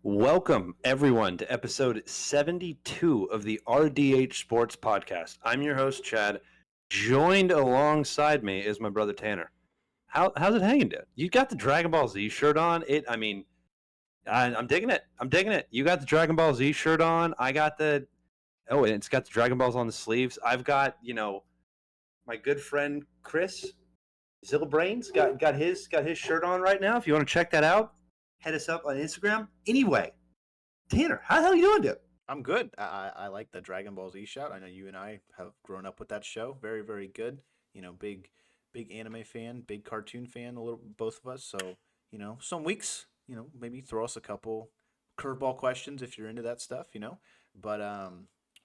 Welcome, everyone, to episode 72 of the RDH Sports Podcast. I'm your host, Chad. Joined alongside me is my brother, Tanner. How's it hanging, dude? You got the Dragon Ball Z shirt on. I'm digging it. I'm digging it. You got the Dragon Ball Z shirt on. I got the, and it's got the Dragon Balls on the sleeves. I've got, my good friend, Chris Zillabrains got his shirt on right now. If you want to check that out, head us up on Instagram. Anyway, Tanner, how the hell are you doing, dude? I'm good. I like the Dragon Ball Z shout. I know you and I have grown up with that show. Very, very good. Big anime fan, big cartoon fan, a little both of us. So, some weeks, maybe throw us a couple curveball questions if you're into that stuff, But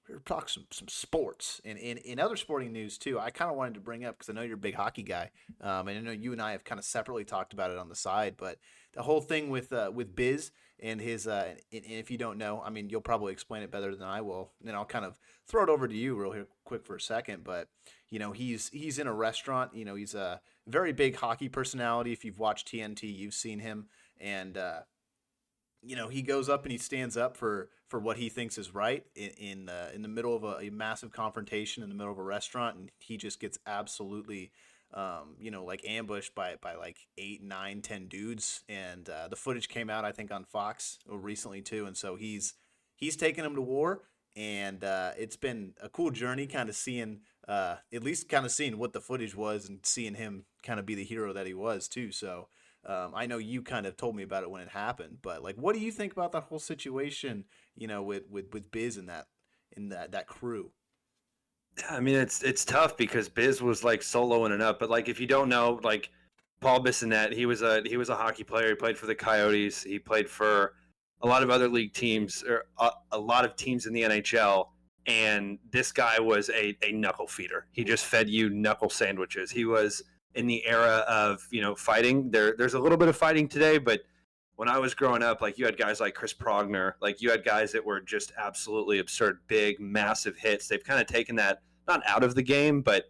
we're talking some sports and in other sporting news too. I kind of wanted to bring up because I know you're a big hockey guy, and I know you and I have kind of separately talked about it on the side. But the whole thing with Biz and his and if you don't know, I mean, you'll probably explain it better than I will. And then I'll kind of throw it over to you real quick for a second. But he's in a restaurant. He's a very big hockey personality. If you've watched TNT, you've seen him, and he goes up and he stands up for what he thinks is right in the middle of a massive confrontation in the middle of a restaurant, and he just gets absolutely like ambushed by like 8, 9, 10 dudes, and the footage came out I think on Fox recently too, and so he's taken him to war, and it's been a cool journey kind of seeing at least kind of seeing what the footage was and seeing him kind of be the hero that he was too. So I know you kind of told me about it when it happened, but like, what do you think about that whole situation? With Biz and that crew. I mean, it's tough because Biz was like soloing it up, but like if you don't know, like Paul Bissonnette, he was a hockey player. He played for the Coyotes. He played for a lot of other league teams, or a lot of teams in the NHL. And this guy was a knuckle feeder. He just fed you knuckle sandwiches. He was in the era of fighting. There's a little bit of fighting today, but when I was growing up, like you had guys like Chris Progner, like you had guys that were just absolutely absurd, big, massive hits. They've kind of taken that not out of the game, but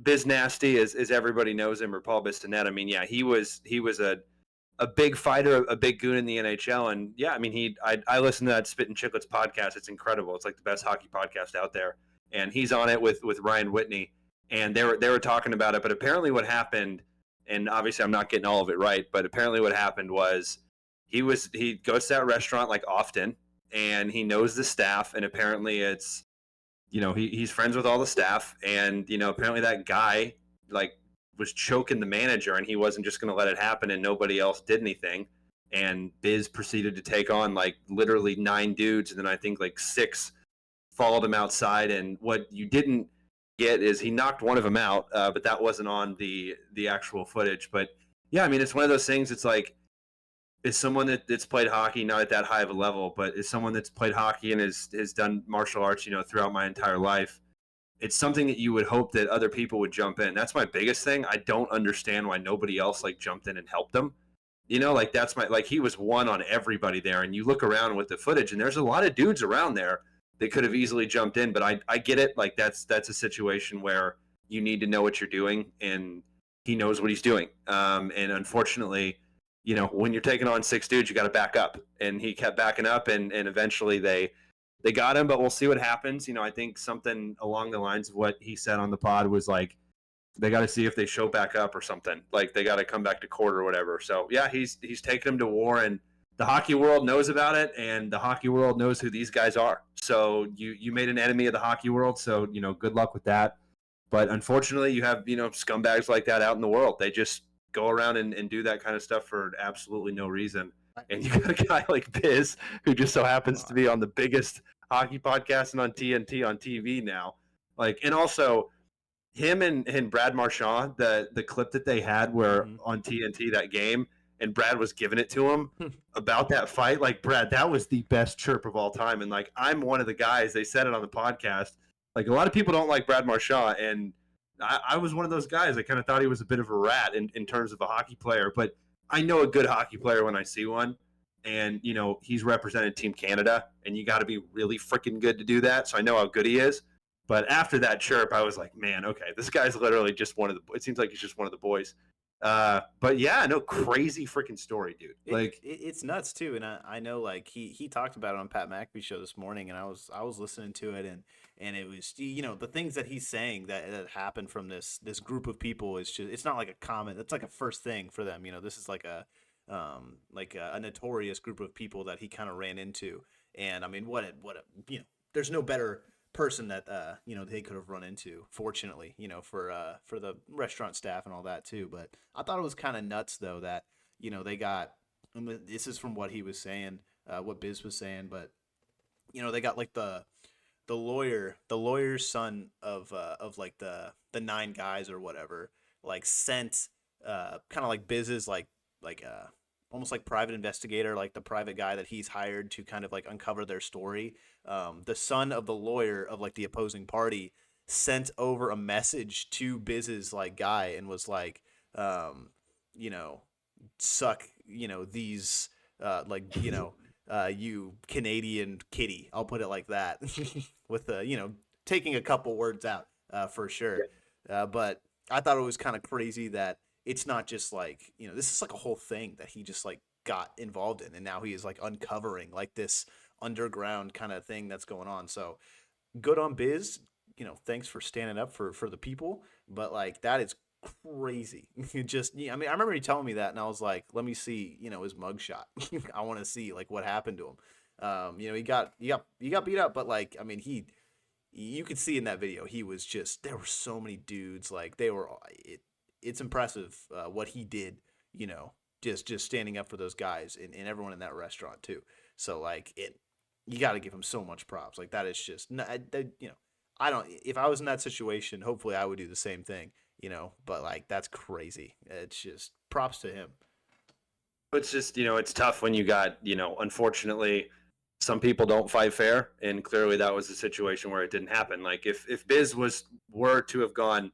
Biz Nasty, as everybody knows him, or Paul Bissonnette. I mean, yeah, he was a big fighter, a big goon in the NHL, and yeah, I mean, I listened to that Spittin' Chicklets podcast. It's incredible. It's like the best hockey podcast out there, and he's on it with Ryan Whitney, and they were talking about it. But apparently, what happened, and obviously, I'm not getting all of it right, but apparently, what happened was he goes to that restaurant like often, and he knows the staff, and apparently, it's he's friends with all the staff, and apparently that guy like was choking the manager, and he wasn't just going to let it happen, and nobody else did anything. And Biz proceeded to take on like literally 9 dudes, and then I think like 6 followed him outside. And what you didn't get is he knocked one of them out, but that wasn't on the actual footage. But yeah, I mean, it's one of those things. It's like, is someone that's played hockey, not at that high of a level, but is someone that's played hockey and has done martial arts, throughout my entire life. It's something that you would hope that other people would jump in. That's my biggest thing. I don't understand why nobody else like jumped in and helped him. Like that's he was one on everybody there. And you look around with the footage, and there's a lot of dudes around there that could have easily jumped in. But I get it. Like that's a situation where you need to know what you're doing, and he knows what he's doing. And unfortunately, when you're taking on 6 dudes, you got to back up. And he kept backing up, and eventually they got him, but we'll see what happens. I think something along the lines of what he said on the pod was like, they got to see if they show back up or something. Like they got to come back to court or whatever. So yeah, he's taken him to war, and the hockey world knows about it, and the hockey world knows who these guys are. So you made an enemy of the hockey world. So, good luck with that. But unfortunately, you have, scumbags like that out in the world. They just go around and do that kind of stuff for absolutely no reason. And you got a guy like Biz, who just so happens to be on the biggest hockey podcast and on TNT on TV now. Like, and also him and Brad Marchand, the clip that they had where on TNT that game, and Brad was giving it to him about that fight. Like, Brad, that was the best chirp of all time. And like, I'm one of the guys, they said it on the podcast. Like, a lot of people don't like Brad Marchand, and I was one of those guys. I kind of thought he was a bit of a rat in terms of a hockey player, but I know a good hockey player when I see one. And, he's represented Team Canada, and you got to be really freaking good to do that. So I know how good he is. But after that chirp, I was like, man, okay, this guy's literally just it seems like he's just one of the boys. But yeah, no, crazy freaking story, dude. Like, It's nuts too, and I know like he talked about it on Pat McAfee show this morning, and I was listening to it, and it was the things that he's saying that happened from this group of people is just it's not like a common, it's like a first thing for them. This is like a notorious group of people that he kind of ran into, and I mean there's no better person that they could have run into, fortunately, for the restaurant staff and all that too. But I thought it was kind of nuts though that they got, and this is from what he was saying, what Biz was saying, but they got like the lawyer's son of like the nine guys or whatever, like sent kind of like Biz's like almost like private investigator, like the private guy that he's hired to kind of like uncover their story. The son of the lawyer of like the opposing party sent over a message to Biz's like guy and was like, you know, suck, these, you Canadian kitty. I'll put it like that, with taking a couple words out, for sure. But I thought it was kind of crazy that it's not just like this is like a whole thing that he just like got involved in, and now he is like uncovering like this underground kind of thing that's going on. So good on Biz. Thanks for standing up for the people. But like that is crazy. Just yeah, I mean, I remember he telling me that, and I was like, let me see, his mugshot. I want to see like what happened to him. He got beat up, but like I mean, you could see in that video he was just there were so many dudes like they were. It's impressive what he did. You know, just standing up for those guys and everyone in that restaurant too. So like you got to give him so much props. Like that is just I don't. If I was in that situation, hopefully I would do the same thing. But like that's crazy. It's just props to him. it's just, it's tough when you got, unfortunately, some people don't fight fair, and clearly that was a situation where it didn't happen. Like if Biz were to have gone,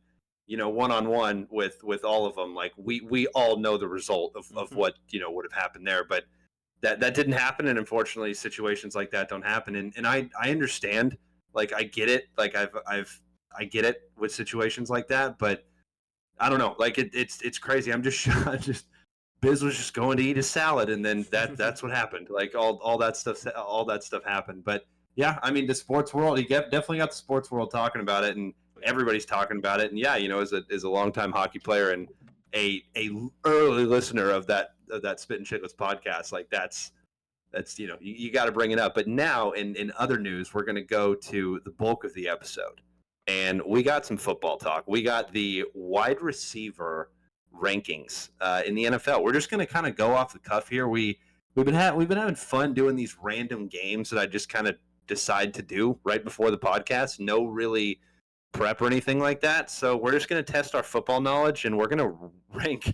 one on one with all of them, like we all know the result of Hmm. what would have happened there, but that didn't happen, and unfortunately situations like that don't happen, and I understand, like I get it, like I get it with situations like that, but I don't know. Like it's crazy. I'm just just Biz was just going to eat a salad, and then that's what happened. Like all that stuff happened. But yeah, I mean the sports world. Definitely got the sports world talking about it, and Yeah. everybody's talking about it. And yeah, as a longtime hockey player and a early listener of that Spit and Shitless podcast, like that's you got to bring it up. But now in other news, we're going to go to the bulk of the episode, and we got some football talk. We got the wide receiver rankings in the NFL. We're just going to kind of go off the cuff here. We've been having fun doing these random games that I just kind of decide to do right before the podcast. No really prep or anything like that. So we're just going to test our football knowledge, and we're going to rank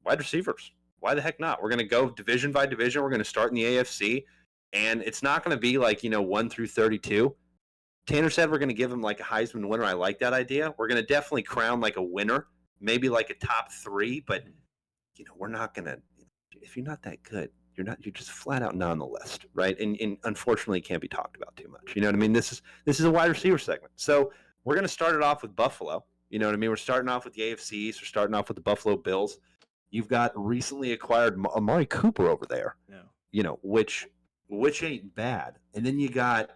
wide receivers. Why the heck not? We're going to go division by division. We're going to start in the AFC, and it's not going to be like 1 through 32. Tanner said we're going to give him like a Heisman winner. I like that idea. We're going to definitely crown like a winner, maybe like a top three, but we're not going to. If you're not that good, you're not. You're just flat out not on the list, right? And unfortunately, can't be talked about too much. You know what I mean? This is a wide receiver segment, so we're going to start it off with Buffalo. You know what I mean? We're starting off with the AFC East. We're starting off with the Buffalo Bills. You've got recently acquired Amari Cooper over there. No. Which ain't bad, and then you got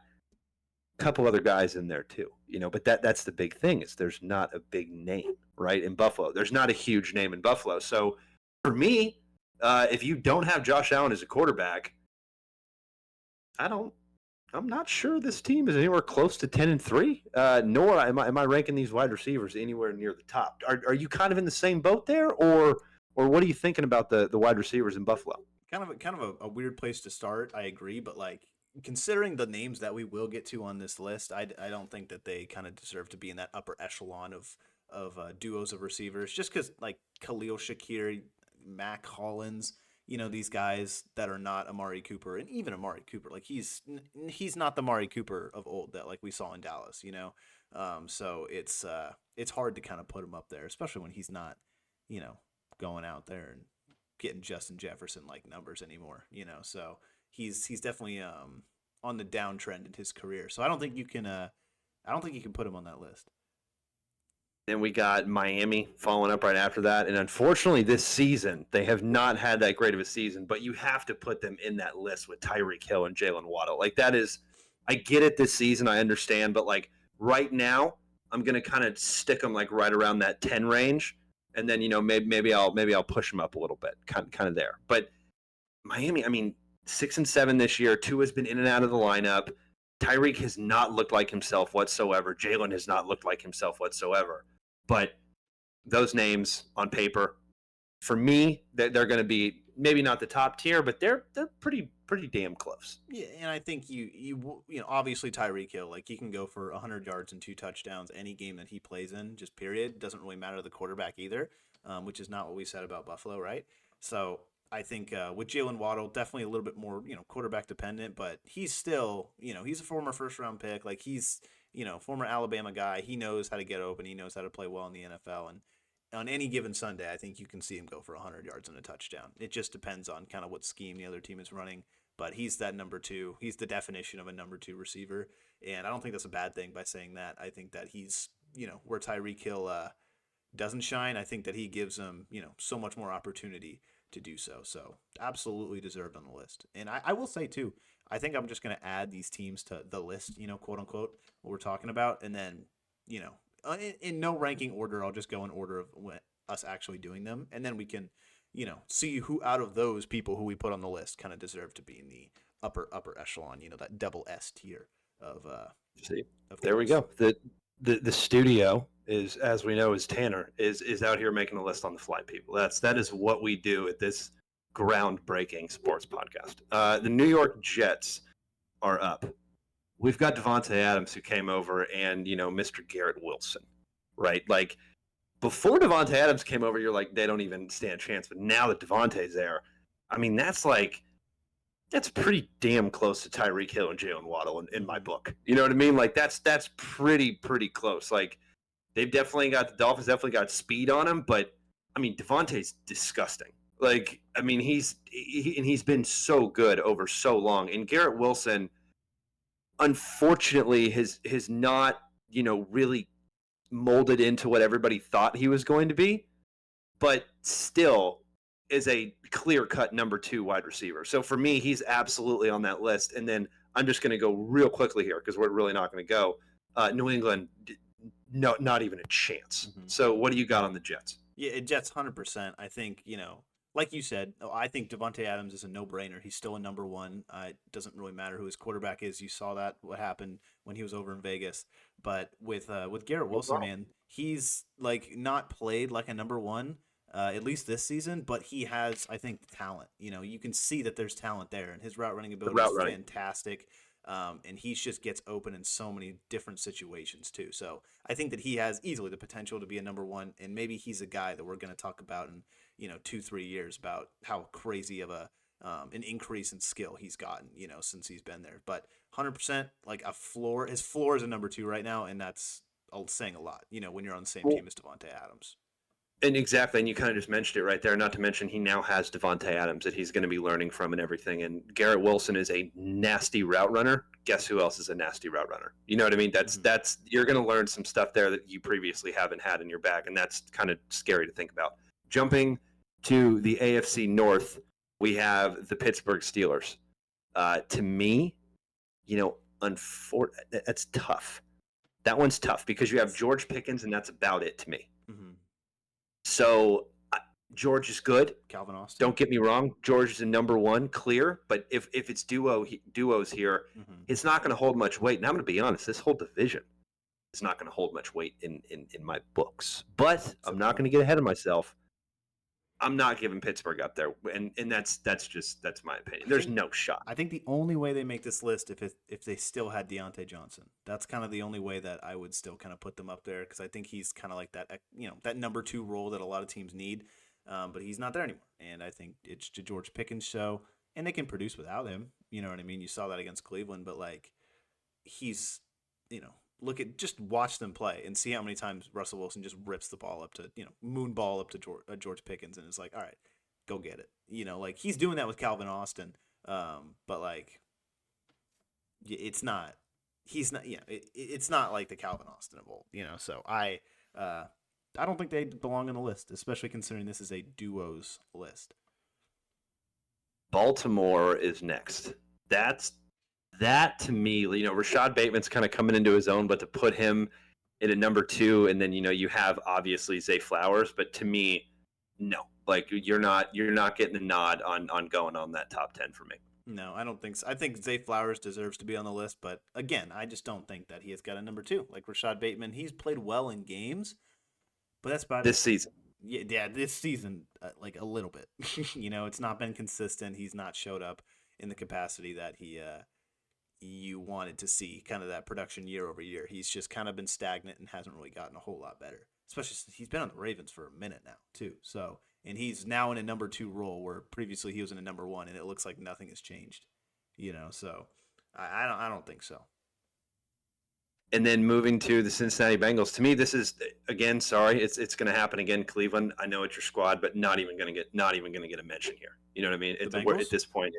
couple other guys in there too, but that's the big thing is there's not a big name, right? In Buffalo, there's not a huge name in Buffalo. So for me, if you don't have Josh Allen as a quarterback, I'm not sure this team is anywhere close to 10-3. Nor am I ranking these wide receivers anywhere near the top. Are you kind of in the same boat there, or what are you thinking about the wide receivers in Buffalo? Kind of a weird place to start. I agree, but like considering the names that we will get to on this list, I don't think that they kind of deserve to be in that upper echelon of duos of receivers. Just because like Khalil Shakir, Mac Hollins, these guys that are not Amari Cooper, and even Amari Cooper, like he's not the Amari Cooper of old that like we saw in Dallas. So it's hard to kind of put him up there, especially when he's not, you know, going out there and getting Justin Jefferson like numbers anymore, So he's definitely on the downtrend in his career. So I don't think you can put him on that list. Then we got Miami following up right after that. And unfortunately, this season, they have not had that great of a season, but you have to put them in that list with Tyreek Hill and Jalen Waddle. Like, that is, I get it this season, I understand, but like right now, I'm going to kind of stick them like right around that 10 range. And then, maybe I'll push them up a little bit, kind of there. But Miami, I mean, 6-7 this year. Tua has been in and out of the lineup. Tyreek has not looked like himself whatsoever. Jalen has not looked like himself whatsoever. But those names on paper, for me, they're going to be maybe not the top tier, but they're pretty damn close. Yeah, and I think obviously Tyreek Hill, like he can go for 100 yards and 2 touchdowns any game that he plays in, just period. Doesn't really matter to the quarterback either, which is not what we said about Buffalo, right? So I think with Jalen Waddle, definitely a little bit more, quarterback dependent, but he's still, he's a former first round pick. Like he's, former Alabama guy. He knows how to get open. He knows how to play well in the NFL. And on any given Sunday, I think you can see him go for 100 yards and a touchdown. It just depends on kind of what scheme the other team is running. But he's that number 2. He's the definition of a number 2 receiver. And I don't think that's a bad thing by saying that. I think that he's, where Tyreek Hill doesn't shine, I think that he gives him, so much more opportunity to do so. So absolutely deserved on the list. And I will say too, I think I'm just going to add these teams to the list, quote unquote, what we're talking about. And then, in no ranking order, I'll just go in order of us actually doing them. And then we can, see who out of those people who we put on the list kind of deserve to be in the upper echelon, that double S tier of see. There we go. The studio is, as we know, is Tanner is out here making a list on the fly, people. That is what we do at this groundbreaking sports podcast. The New York Jets are up. We've got Davante Adams who came over, and Mr. Garrett Wilson, right? Like before Davante Adams came over, you're like they don't even stand a chance. But now that Davante's there, I mean that's pretty damn close to Tyreek Hill and Jalen Waddle in my book. You know what I mean? Like that's pretty close. Like the Dolphins definitely got speed on him, but I mean Davante's disgusting. Like I mean he's been so good over so long, and Garrett Wilson, unfortunately, has not really molded into what everybody thought he was going to be, but still is a clear-cut number 2 wide receiver. So for me, he's absolutely on that list. And then I'm just going to go real quickly here because we're really not going to go. New England, no, not even a chance. Mm-hmm. So what do you got on the Jets? Yeah, Jets 100%. I think, like you said, I think Davante Adams is a no-brainer. He's still a number 1. It doesn't really matter who his quarterback is. You saw that, what happened when he was over in Vegas. But with Garrett Wilson, man, he's like not played like a number 1, at least this season, but he has, I think, the talent. You can see that there's talent there, and his route running ability is fantastic. And he just gets open in so many different situations too. So I think that he has easily the potential to be a number 1, and maybe he's a guy that we're going to talk about in 2-3 years about how crazy of an increase in skill he's gotten since he's been there. But 100% like a floor. His floor is a number 2 right now, and that's saying a lot. When you're on the same team as Davante Adams. And exactly, and you kind of just mentioned it right there. Not to mention he now has Davante Adams that he's going to be learning from and everything. And Garrett Wilson is a nasty route runner. Guess who else is a nasty route runner? You know what I mean? That's you're going to learn some stuff there that you previously haven't had in your bag, and that's kind of scary to think about. Jumping to the AFC North, we have the Pittsburgh Steelers. To me, that's tough. That one's tough because you have George Pickens, and that's about it to me. Mm-hmm. So George is good. Calvin Austin. Don't get me wrong. George is a number 1, clear. But if it's duos here, mm-hmm. It's not going to hold much weight. And I'm going to be honest, this whole division is not going to hold much weight in my books. But I'm not going to get ahead of myself. I'm not giving Pittsburgh up there, and that's my opinion. There's no shot. I think the only way they make this list if they still had Deontay Johnson. That's kind of the only way that I would still kind of put them up there because I think he's kind of like that that number 2 role that a lot of teams need, but he's not there anymore. And I think it's the George Pickens show, and they can produce without him. You know what I mean? You saw that against Cleveland, but like he's just watch them play and see how many times Russell Wilson just rips the ball up to, moon ball up to George Pickens. And it's like, all right, go get it. Like he's doing that with Calvin Austin. But like, it's not like the Calvin Austin of old, so I don't think they belong on the list, especially considering this is a duos list. Baltimore is next. That to me, Rashad Bateman's kind of coming into his own, but to put him in a number 2, and then you have obviously Zay Flowers, but to me, no, like you're not getting the nod on going on that top 10 for me. No, I don't think so. I think Zay Flowers deserves to be on the list, but again, I just don't think that he has got a number 2 like Rashad Bateman. He's played well in games, but that's about this season. Yeah, this season, like a little bit. It's not been consistent. He's not showed up in the capacity that you wanted to see, kind of that production year over year. He's just kind of been stagnant and hasn't really gotten a whole lot better. Especially since he's been on the Ravens for a minute now, too. So, and he's now in a number 2 role where previously he was in a number 1, and it looks like nothing has changed. So I don't think so. And then moving to the Cincinnati Bengals, to me, this is again. Sorry, it's going to happen again. Cleveland, I know it's your squad, but not even going to get a mention here. You know what I mean? At this point,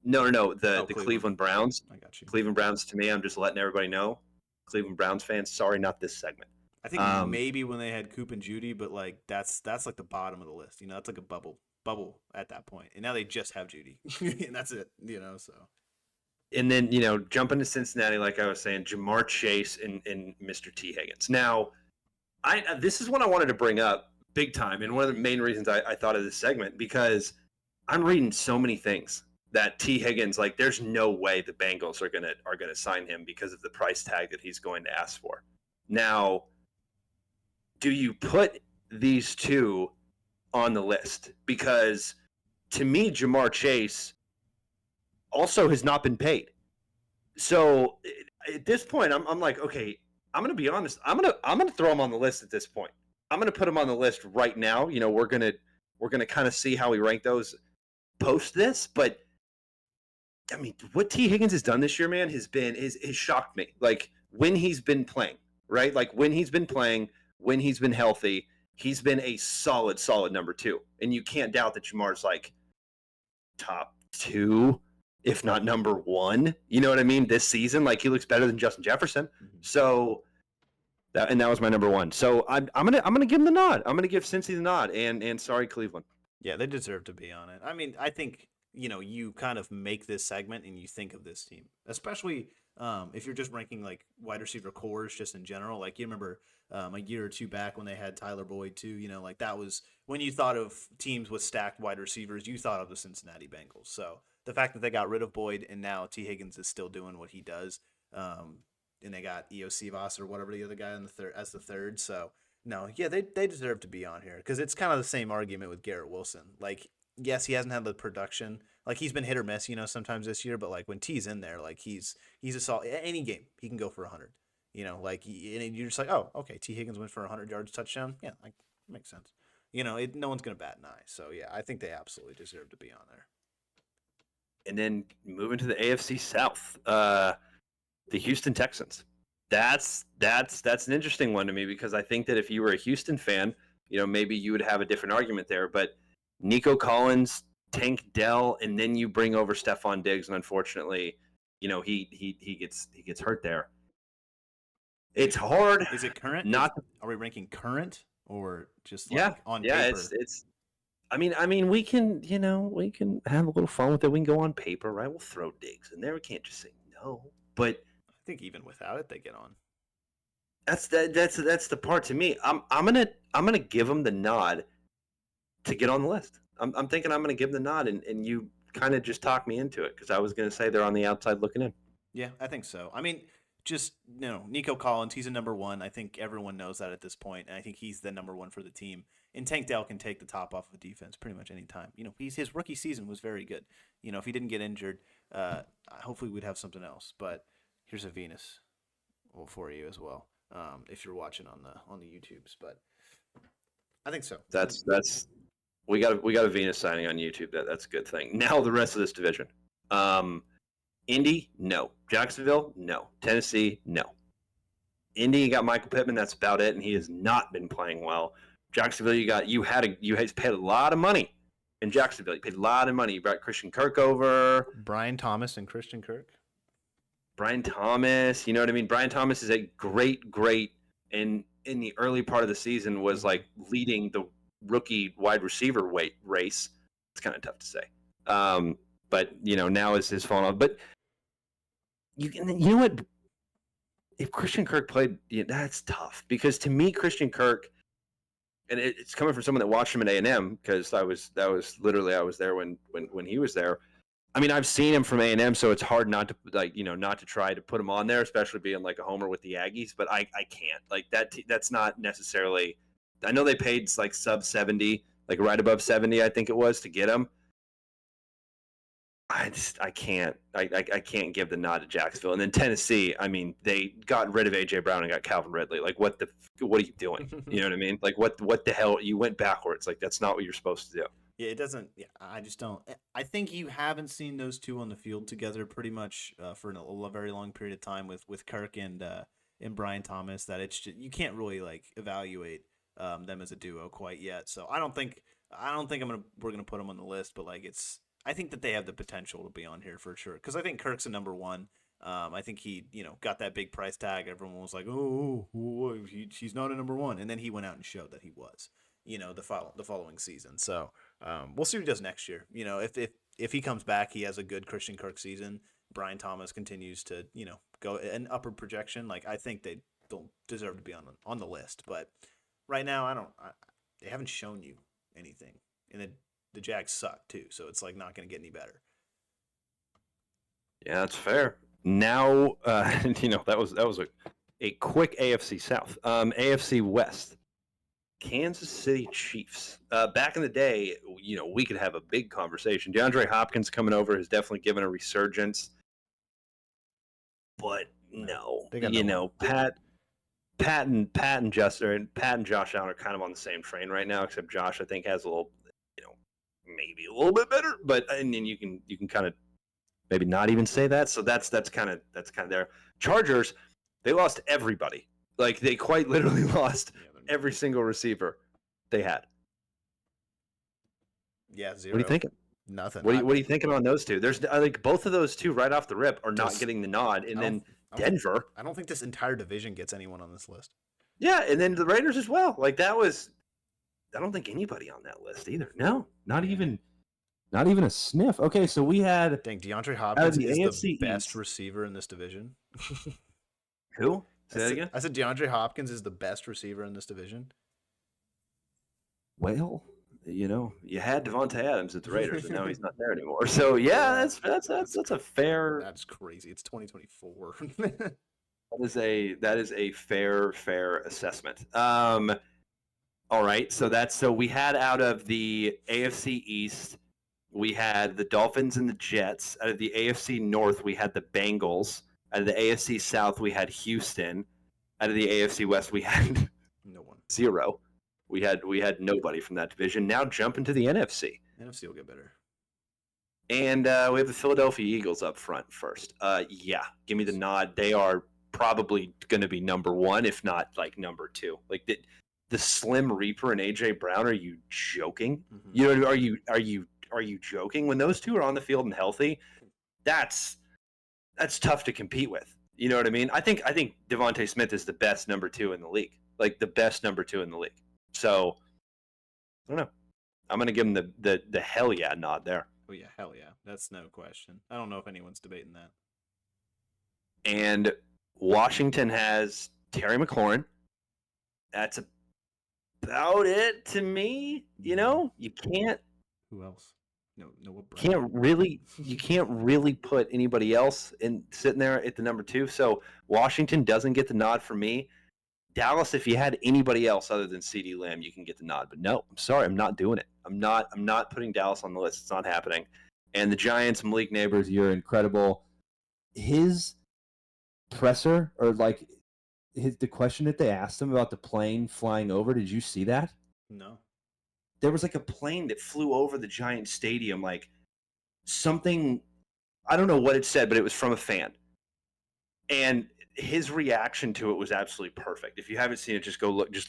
no. The Cleveland Browns. I got you. Cleveland Browns. To me, I'm just letting everybody know. Cleveland Browns fans, sorry, not this segment. I think maybe when they had Coop and Judy, but like that's like the bottom of the list. That's like a bubble at that point, and now they just have Judy, and that's it. So. And then, jumping to Cincinnati, like I was saying, Jamar Chase and Mr. T. Higgins. Now, this is what I wanted to bring up big time, and one of the main reasons I thought of this segment, because I'm reading so many things that T. Higgins, like, there's no way the Bengals are gonna sign him because of the price tag that he's going to ask for. Now, do you put these two on the list? Because to me, Jamar Chase also has not been paid. So at this point, I'm like, okay, I'm gonna be honest. I'm gonna throw him on the list at this point. I'm gonna put him on the list right now. We're gonna kind of see how we rank those post this. But I mean, what T. Higgins has done this year, man, has shocked me. Like when he's been playing, right? Like when he's been playing, when he's been healthy, he's been a solid number 2. And you can't doubt that Jamar's like top 2. If not number 1, you know what I mean? This season, like he looks better than Justin Jefferson. Mm-hmm. So that was my number 1. So I'm gonna give him the nod. I'm gonna give Cincy the nod. And sorry, Cleveland. Yeah, they deserve to be on it. I mean, I think you kind of make this segment and you think of this team, especially if you're just ranking like wide receiver cores just in general. Like you remember a year or 2 back when they had Tyler Boyd too. Like that was when you thought of teams with stacked wide receivers, you thought of the Cincinnati Bengals. So. The fact that they got rid of Boyd and now T. Higgins is still doing what he does, and they got EOC Voss or whatever the other guy in the third. So no, yeah, they deserve to be on here because it's kind of the same argument with Garrett Wilson. Like, yes, he hasn't had the production. Like he's been hit or miss, sometimes this year. But like when T's in there, like he's a solid. Any game he can go for 100. And you're just like, oh, okay, T. Higgins went for 100 yards touchdown. Yeah, like makes sense. No one's gonna bat an eye. So yeah, I think they absolutely deserve to be on there. And then moving to the AFC South, the Houston Texans. That's an interesting one to me because I think that if you were a Houston fan, maybe you would have a different argument there. But Nico Collins, Tank Dell, and then you bring over Stephon Diggs, and unfortunately, he gets hurt there. It's hard. Is it current? Are we ranking current or just on paper? Yeah, it's. I mean, we can have a little fun with it. We can go on paper, right? We'll throw Diggs in there. We can't just say no. But I think even without it, they get on. That's the part to me. I'm gonna give them the nod to get on the list. I'm thinking I'm gonna give them the nod, and you kind of just talked me into it because I was gonna say they're on the outside looking in. Yeah, I think so. I mean, just Nico Collins, he's a number 1. I think everyone knows that at this point, and I think he's the number 1 for the team. And Tank Dell can take the top off of defense pretty much any time. His rookie season was very good. If he didn't get injured, hopefully we'd have something else. But here's a Venus for you as well, if you're watching on the YouTubes. But I think so. That's we got a Venus signing on YouTube. That's a good thing. Now the rest of this division. Indy, no. Jacksonville, no. Tennessee, no. Indy, you got Michael Pittman. That's about it, and he has not been playing well. Jacksonville, you had paid a lot of money in Jacksonville. You paid a lot of money. You brought Christian Kirk over. Brian Thomas and Christian Kirk. Brian Thomas, you know what I mean? Brian Thomas is a great, and in the early part of the season was like leading the rookie wide receiver race. It's kind of tough to say. But now is his falling off. But you know what? If Christian Kirk played, that's tough because to me, Christian Kirk, and it's coming from someone that watched him at A&M because I was there when he was there. I mean, I've seen him from A&M, so it's hard not to not to try to put him on there, especially being like a homer with the Aggies. But I can't like that. That's not necessarily. I know they paid like sub 70, like right above 70, I think it was, to get him. I can't give the nod to Jacksonville. And then Tennessee, I mean, they got rid of AJ Brown and got Calvin Ridley. Like, what are you doing? You know what I mean? Like, what the hell? You went backwards. Like, that's not what you're supposed to do. Yeah, it doesn't. Yeah, I just don't. I think you haven't seen those two on the field together pretty much for a very long period of time with Kirk and Brian Thomas. That it's just, you can't really like evaluate them as a duo quite yet. So I don't think we're gonna put them on the list. But like I think that they have the potential to be on here for sure because I think Kirk's a number one. I think he got that big price tag. Everyone was like, oh, he's not a number one, and then he went out and showed that he was. The following season. So we'll see what he does next year. If he comes back, he has a good Christian Kirk season. Brian Thomas continues to go an upward projection. Like I think they don't deserve to be on the list, but right now they haven't shown you anything, and the Jags suck too. So it's like not going to get any better. Yeah, that's fair. Now that was a quick AFC South. AFC West. Kansas City Chiefs. Back in the day, we could have a big conversation. DeAndre Hopkins coming over has definitely given a resurgence. But no, Pat and Josh Allen are kind of on the same train right now, except Josh I think has a little, maybe a little bit better. But and then you can kind of maybe not even say that. So that's kind of there. Chargers, they lost everybody. Like they quite literally lost every single receiver they had. Yeah, zero. What are you thinking? Nothing. What are you thinking on those two? There's like both of those two right off the rip are not getting the nod, and then Denver. I don't think this entire division gets anyone on this list. Yeah, and then the Raiders as well. Like that was, I don't think anybody on that list either. No, not even a sniff. Okay, so we had. Dang, DeAndre Hopkins is the best receiver in this division. Who? Say that again? I said DeAndre Hopkins is the best receiver in this division. Well, you had Devontae Adams at the Raiders, and now he's not there anymore. So yeah, that's a fair. That's crazy. It's 2024. that is a fair assessment. All right, so we had out of the AFC East, we had the Dolphins and the Jets. Out of the AFC North, we had the Bengals. Out of the AFC South, we had Houston. Out of the AFC West, we had no one. Zero. We had nobody from that division. Now jump into the NFC. NFC will get better. And we have the Philadelphia Eagles up front first. Yeah, give me the nod. They are probably going to be number one, if not like number two. Like the Slim Reaper and AJ Brown. Are you joking? Mm-hmm. Are you joking? When those two are on the field and healthy, that's tough to compete with. You know what I mean? I think Devontae Smith is the best number two in the league. Like the best number two in the league. So I don't know. I'm gonna give him the hell yeah nod there. Oh yeah, hell yeah. That's no question. I don't know if anyone's debating that. And Washington has Terry McLaurin. That's about it to me. You can't. Who else? No. You can't really put anybody else in sitting there at the number two. So Washington doesn't get the nod for me. Dallas, if you had anybody else other than CeeDee Lamb, you can get the nod. But no, I'm sorry, I'm not doing it. I'm not putting Dallas on the list. It's not happening. And the Giants, Malik Neighbors, you're incredible. His presser, or like the question that they asked him about the plane flying over, did you see that? No. There was like a plane that flew over the Giants stadium, like something, I don't know what it said, but it was from a fan. And his reaction to it was absolutely perfect. If you haven't seen it, just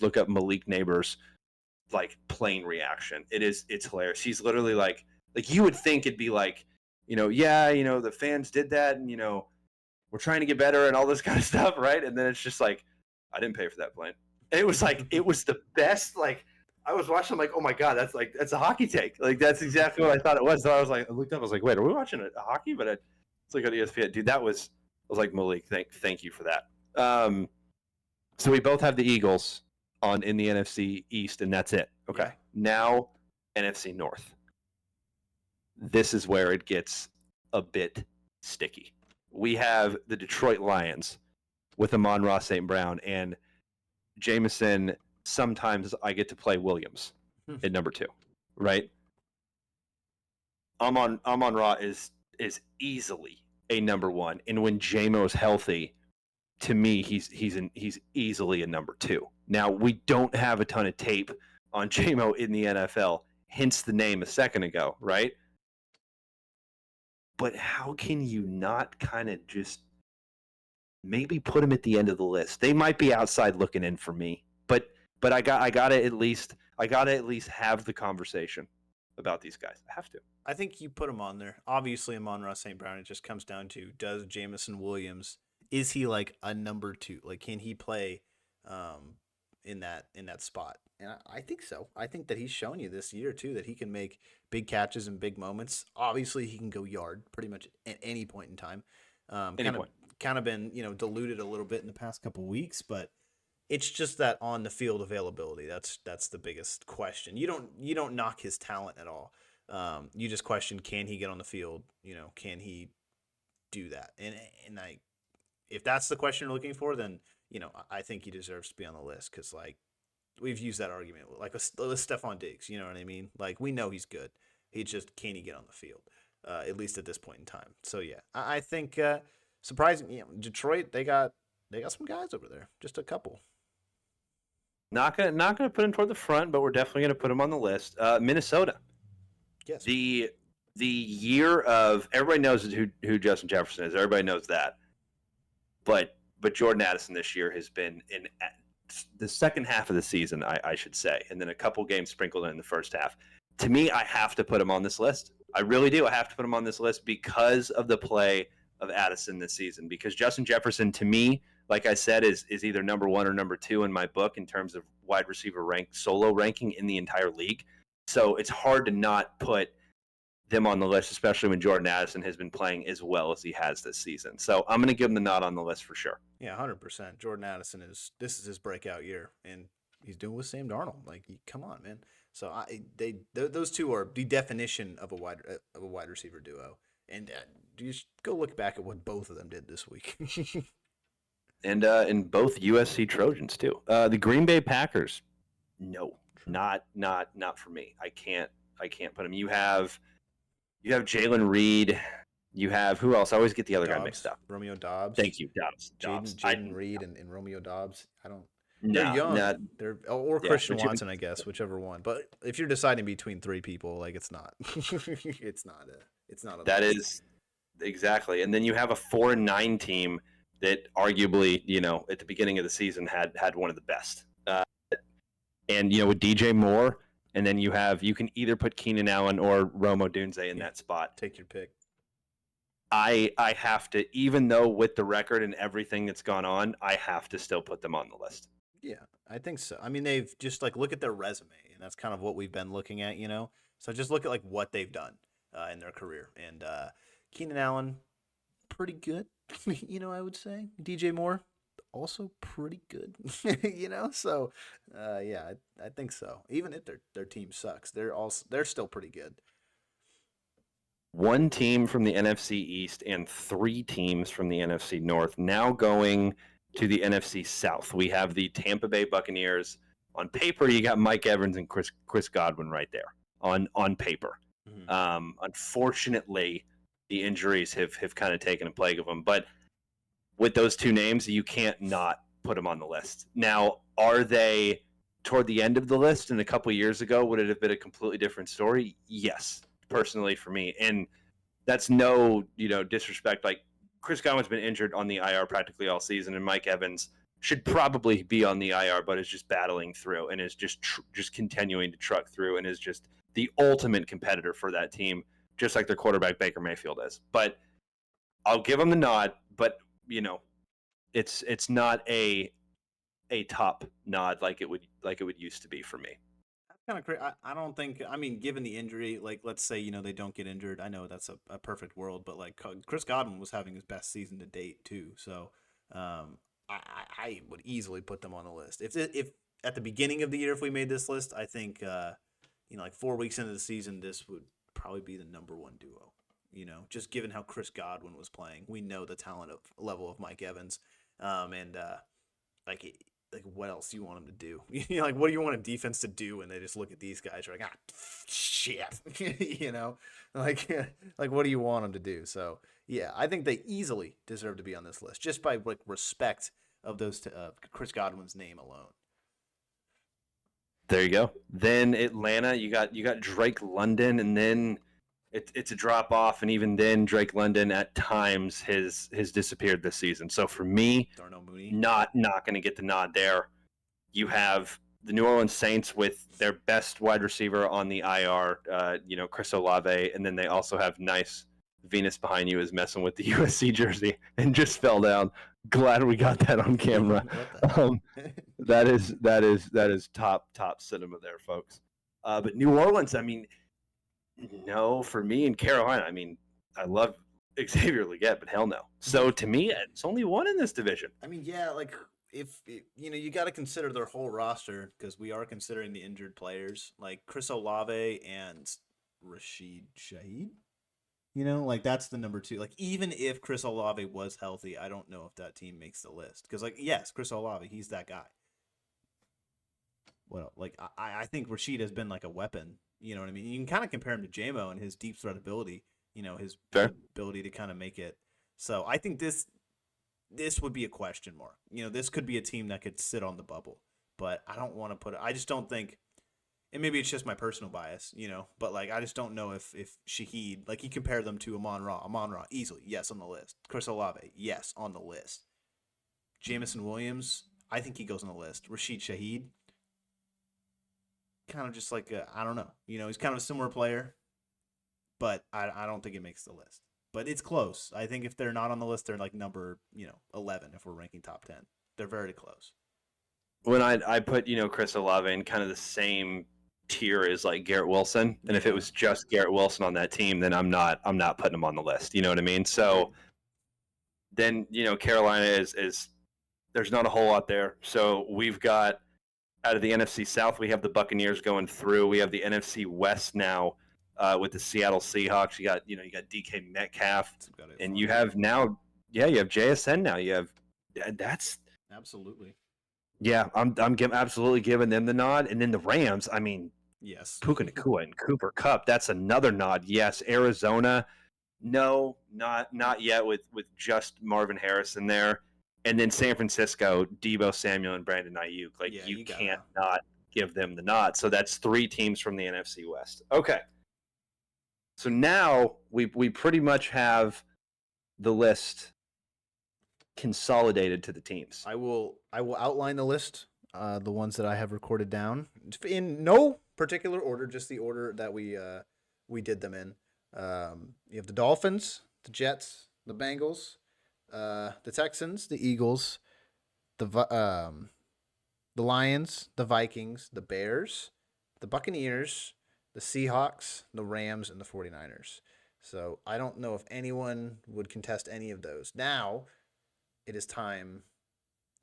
look up Malik Neighbors like plane reaction. It's hilarious. He's literally like you would think it'd be like, the fans did that and we're trying to get better and all this kind of stuff, right? And then it's just like, I didn't pay for that plane. And it was like it was the best. Like I was watching, I'm like, oh my god, that's a hockey take. Like that's exactly what I thought it was. So I was like, I looked up, I was like, wait, are we watching a hockey? But it's like on ESPN, dude. That was I was like, Malik, thank you for that. So we both have the Eagles on in the NFC East, and that's it. Okay, Yeah. now NFC North. This is where it gets a bit sticky. We have the Detroit Lions with Amon-Ra St. Brown and Jameson. Sometimes I get to play Williams at number 2, right? Amon-Ra is easily a number 1, and when JMO's healthy, to me he's easily a number 2. Now we don't have a ton of tape on JMO in the NFL, hence the name a second ago, right? But how can you not kind of just maybe put them at the end of the list? They might be outside looking in for me, but I gotta at least have the conversation about these guys. I have to. I think you put him on there. Obviously, Amon-Ra St. Brown. It just comes down to, does Jameson Williams, is he like a number 2? Like, can he play in that spot? And I think so. I think that he's shown you this year too that he can make big catches in big moments. Obviously, he can go yard pretty much at any point in time. Kind of been diluted a little bit in the past couple of weeks, but it's just that on the field availability. That's the biggest question. You don't knock his talent at all. You just question, can he get on the field? Can he do that? And if that's the question you're looking for, then I think he deserves to be on the list, because like we've used that argument like with Stephon Diggs. You know what I mean? Like, we know he's good. He just, can he get on the field? At least at this point in time. So yeah, I think surprising. Detroit, they got some guys over there, just a couple. Not gonna put him toward the front, but we're definitely gonna put him on the list. Minnesota. Yes. The year of, everybody knows who Justin Jefferson is. Everybody knows that. But Jordan Addison this year has been in the second half of the season, I should say, and then a couple games sprinkled in the first half. To me, I have to put him on this list. I really do. I have to put him on this list because of the play of Addison this season. Because Justin Jefferson, to me, like I said, is either number 1 or number 2 in my book in terms of wide receiver solo ranking in the entire league. So it's hard to not put them on the list, especially when Jordan Addison has been playing as well as he has this season. So I'm going to give him the nod on the list for sure. Yeah, 100%. Jordan Addison this is his breakout year, and he's doing with Sam Darnold. Like, come on, man. So those two are the definition of a wide receiver duo. And you just go look back at what both of them did this week. And both USC Trojans too. The Green Bay Packers, no, not for me. I can't put them. You have Jalen Reed. You have, who else? I always get the other guy mixed up. Romeo Doubs. Thank you, Doubs. Jaden Reed and Romeo Doubs. They're young. Or Christian Watson, I guess, whichever one. But if you're deciding between 3 people, like, it's not. it's not a. That is exactly. And then you have a 4-9 team that arguably, at the beginning of the season had one of the best. And with DJ Moore, and then you can either put Keenan Allen or Rome Odunze in that spot. Take your pick. I have to, even though with the record and everything that's gone on, I have to still put them on the list. Yeah, I think so. I mean, they've just look at their resume, and that's kind of what we've been looking at, So just look at what they've done in their career. And Keenan Allen, pretty good, I would say. DJ Moore, also pretty good, So yeah, I think so. Even if their team sucks, they're still pretty good. One team from the NFC East and 3 teams from the NFC North now going to the NFC South. We have the Tampa Bay Buccaneers. On paper, you got Mike Evans and Chris Godwin right there on paper. Mm-hmm. Unfortunately, the injuries have kind of taken a plague of them. But with those 2 names, you can't not put them on the list. Now, are they toward the end of the list? And a couple of years ago, would it have been a completely different story? Yes, personally for me. And that's no disrespect. Like, Chris Godwin's been injured on the IR practically all season, and Mike Evans should probably be on the IR, but is just battling through and is just continuing to truck through and is just the ultimate competitor for that team, just like their quarterback Baker Mayfield is. But I'll give him the nod, but it's not a a top nod like it would used to be for me. That's kind of crazy. I don't think. I mean, given the injury, like let's say they don't get injured. I know that's a perfect world, but like Chris Godwin was having his best season to date too. So I would easily put them on the list. If at the beginning of the year, if we made this list, I think like 4 weeks into the season, this would probably be the number one duo. Just given how Chris Godwin was playing, we know the talent of level of Mike Evans, and like what else do you want them to do? Like what do you want a defense to do? And they just look at these guys, you're like, shit, like like what do you want them to do? So yeah, I think they easily deserve to be on this list just by like respect of those Chris Godwin's name alone. There you go. Then Atlanta, you got Drake London, and then it's a drop off, and even then Drake London at times has disappeared this season. So for me, Darnell Mooney, not going to get the nod there. You have the New Orleans Saints with their best wide receiver on the IR, Chris Olave, and then they also have nice Venus behind you is messing with the USC jersey and just fell down. Glad we got that on camera. That is top cinema there, folks. But New Orleans, I mean, no, for me in Carolina, I mean, I love Xavier Legette, but hell no. So to me, it's only one in this division. I mean, yeah, like if you got to consider their whole roster because we are considering the injured players like Chris Olave and Rashid Shaheed. Like that's the number two. Like even if Chris Olave was healthy, I don't know if that team makes the list because like yes, Chris Olave, he's that guy. Well, like I think Rashid has been like a weapon. You know what I mean? You can kind of compare him to JMO and his deep threat ability. His ability to kind of make it. So I think this would be a question mark. This could be a team that could sit on the bubble, but I don't want to put it. I just don't think, and maybe it's just my personal bias, but like I just don't know if Shaheed, like he compared them to Amon-Ra easily, yes, on the list. Chris Olave, yes, on the list. Jamison Williams, I think he goes on the list. Rashid Shaheed, kind of just like I don't know. He's kind of a similar player, but I don't think it makes the list. But it's close. I think if they're not on the list, they're like number 11 if we're ranking top 10. They're very close. When I put Chris Olave in kind of the same tier as like Garrett Wilson, and if it was just Garrett Wilson on that team, then I'm not putting him on the list. You know what I mean? So then Carolina is there's not a whole lot there. So we've got out of the NFC South, we have the Buccaneers going through. We have the NFC West now with the Seattle Seahawks. You got DK Metcalf, and you have now, you have JSN now. You have that's absolutely. Yeah, I'm absolutely giving them the nod, and then the Rams. I mean, yes, Puka Nacua and Cooper Kupp. That's another nod. Yes, Arizona. No, not yet with just Marvin Harrison there. And then San Francisco, Deebo Samuel and Brandon Ayuk. Like you can't not give them the nod. So that's 3 teams from the NFC West. Okay. So now we pretty much have the list consolidated to the teams. I will outline the list, the ones that I have recorded down in no particular order, just the order that we did them in. You have the Dolphins, the Jets, the Bengals, the Texans, the Eagles, the Lions, the Vikings, the Bears, the Buccaneers, the Seahawks, the Rams, and the 49ers. So I don't know if anyone would contest any of those. Now it is time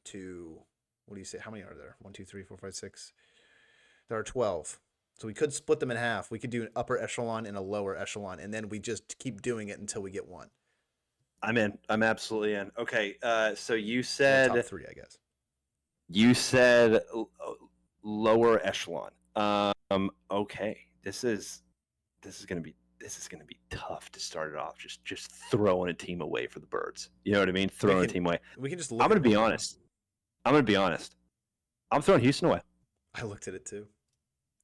to, what do you say? How many are there? 1, 2, 3, 4, 5, 6. There are 12. So we could split them in half. We could do an upper echelon and a lower echelon, and then we just keep doing it until we get one. I'm in. I'm absolutely in. Okay, so you said top 3, I guess. You said lower echelon. Okay, this is gonna be tough to start it off. Just throwing a team away for the Birds. You know what I mean? Throwing a team away. We can just. I'm gonna be honest. I'm throwing Houston away. I looked at it too.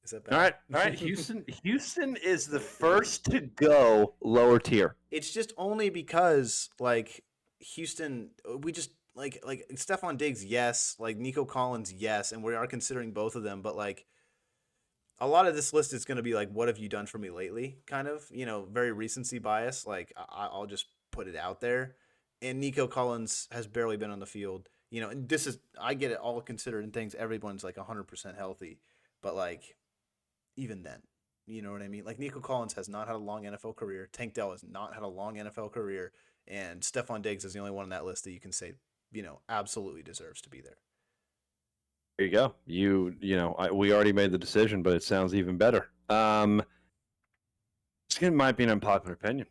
Is that bad? All right. Houston is the first to go lower tier. It's just only because like Houston, we just like Stephon Diggs, yes, like Nico Collins, yes, and we are considering both of them, but like a lot of this list is going to be like, what have you done for me lately? Kind of, very recency bias. Like I'll just put it out there. And Nico Collins has barely been on the field. You know, and this is I get it all considered and things. Everyone's like 100% healthy, but like even then, you know what I mean? Like Nico Collins has not had a long NFL career. Tank Dell has not had a long NFL career, and Stephon Diggs is the only one on that list that you can say, you know, absolutely deserves to be there. There you go. We already made the decision, but it sounds even better. It might be an unpopular opinion.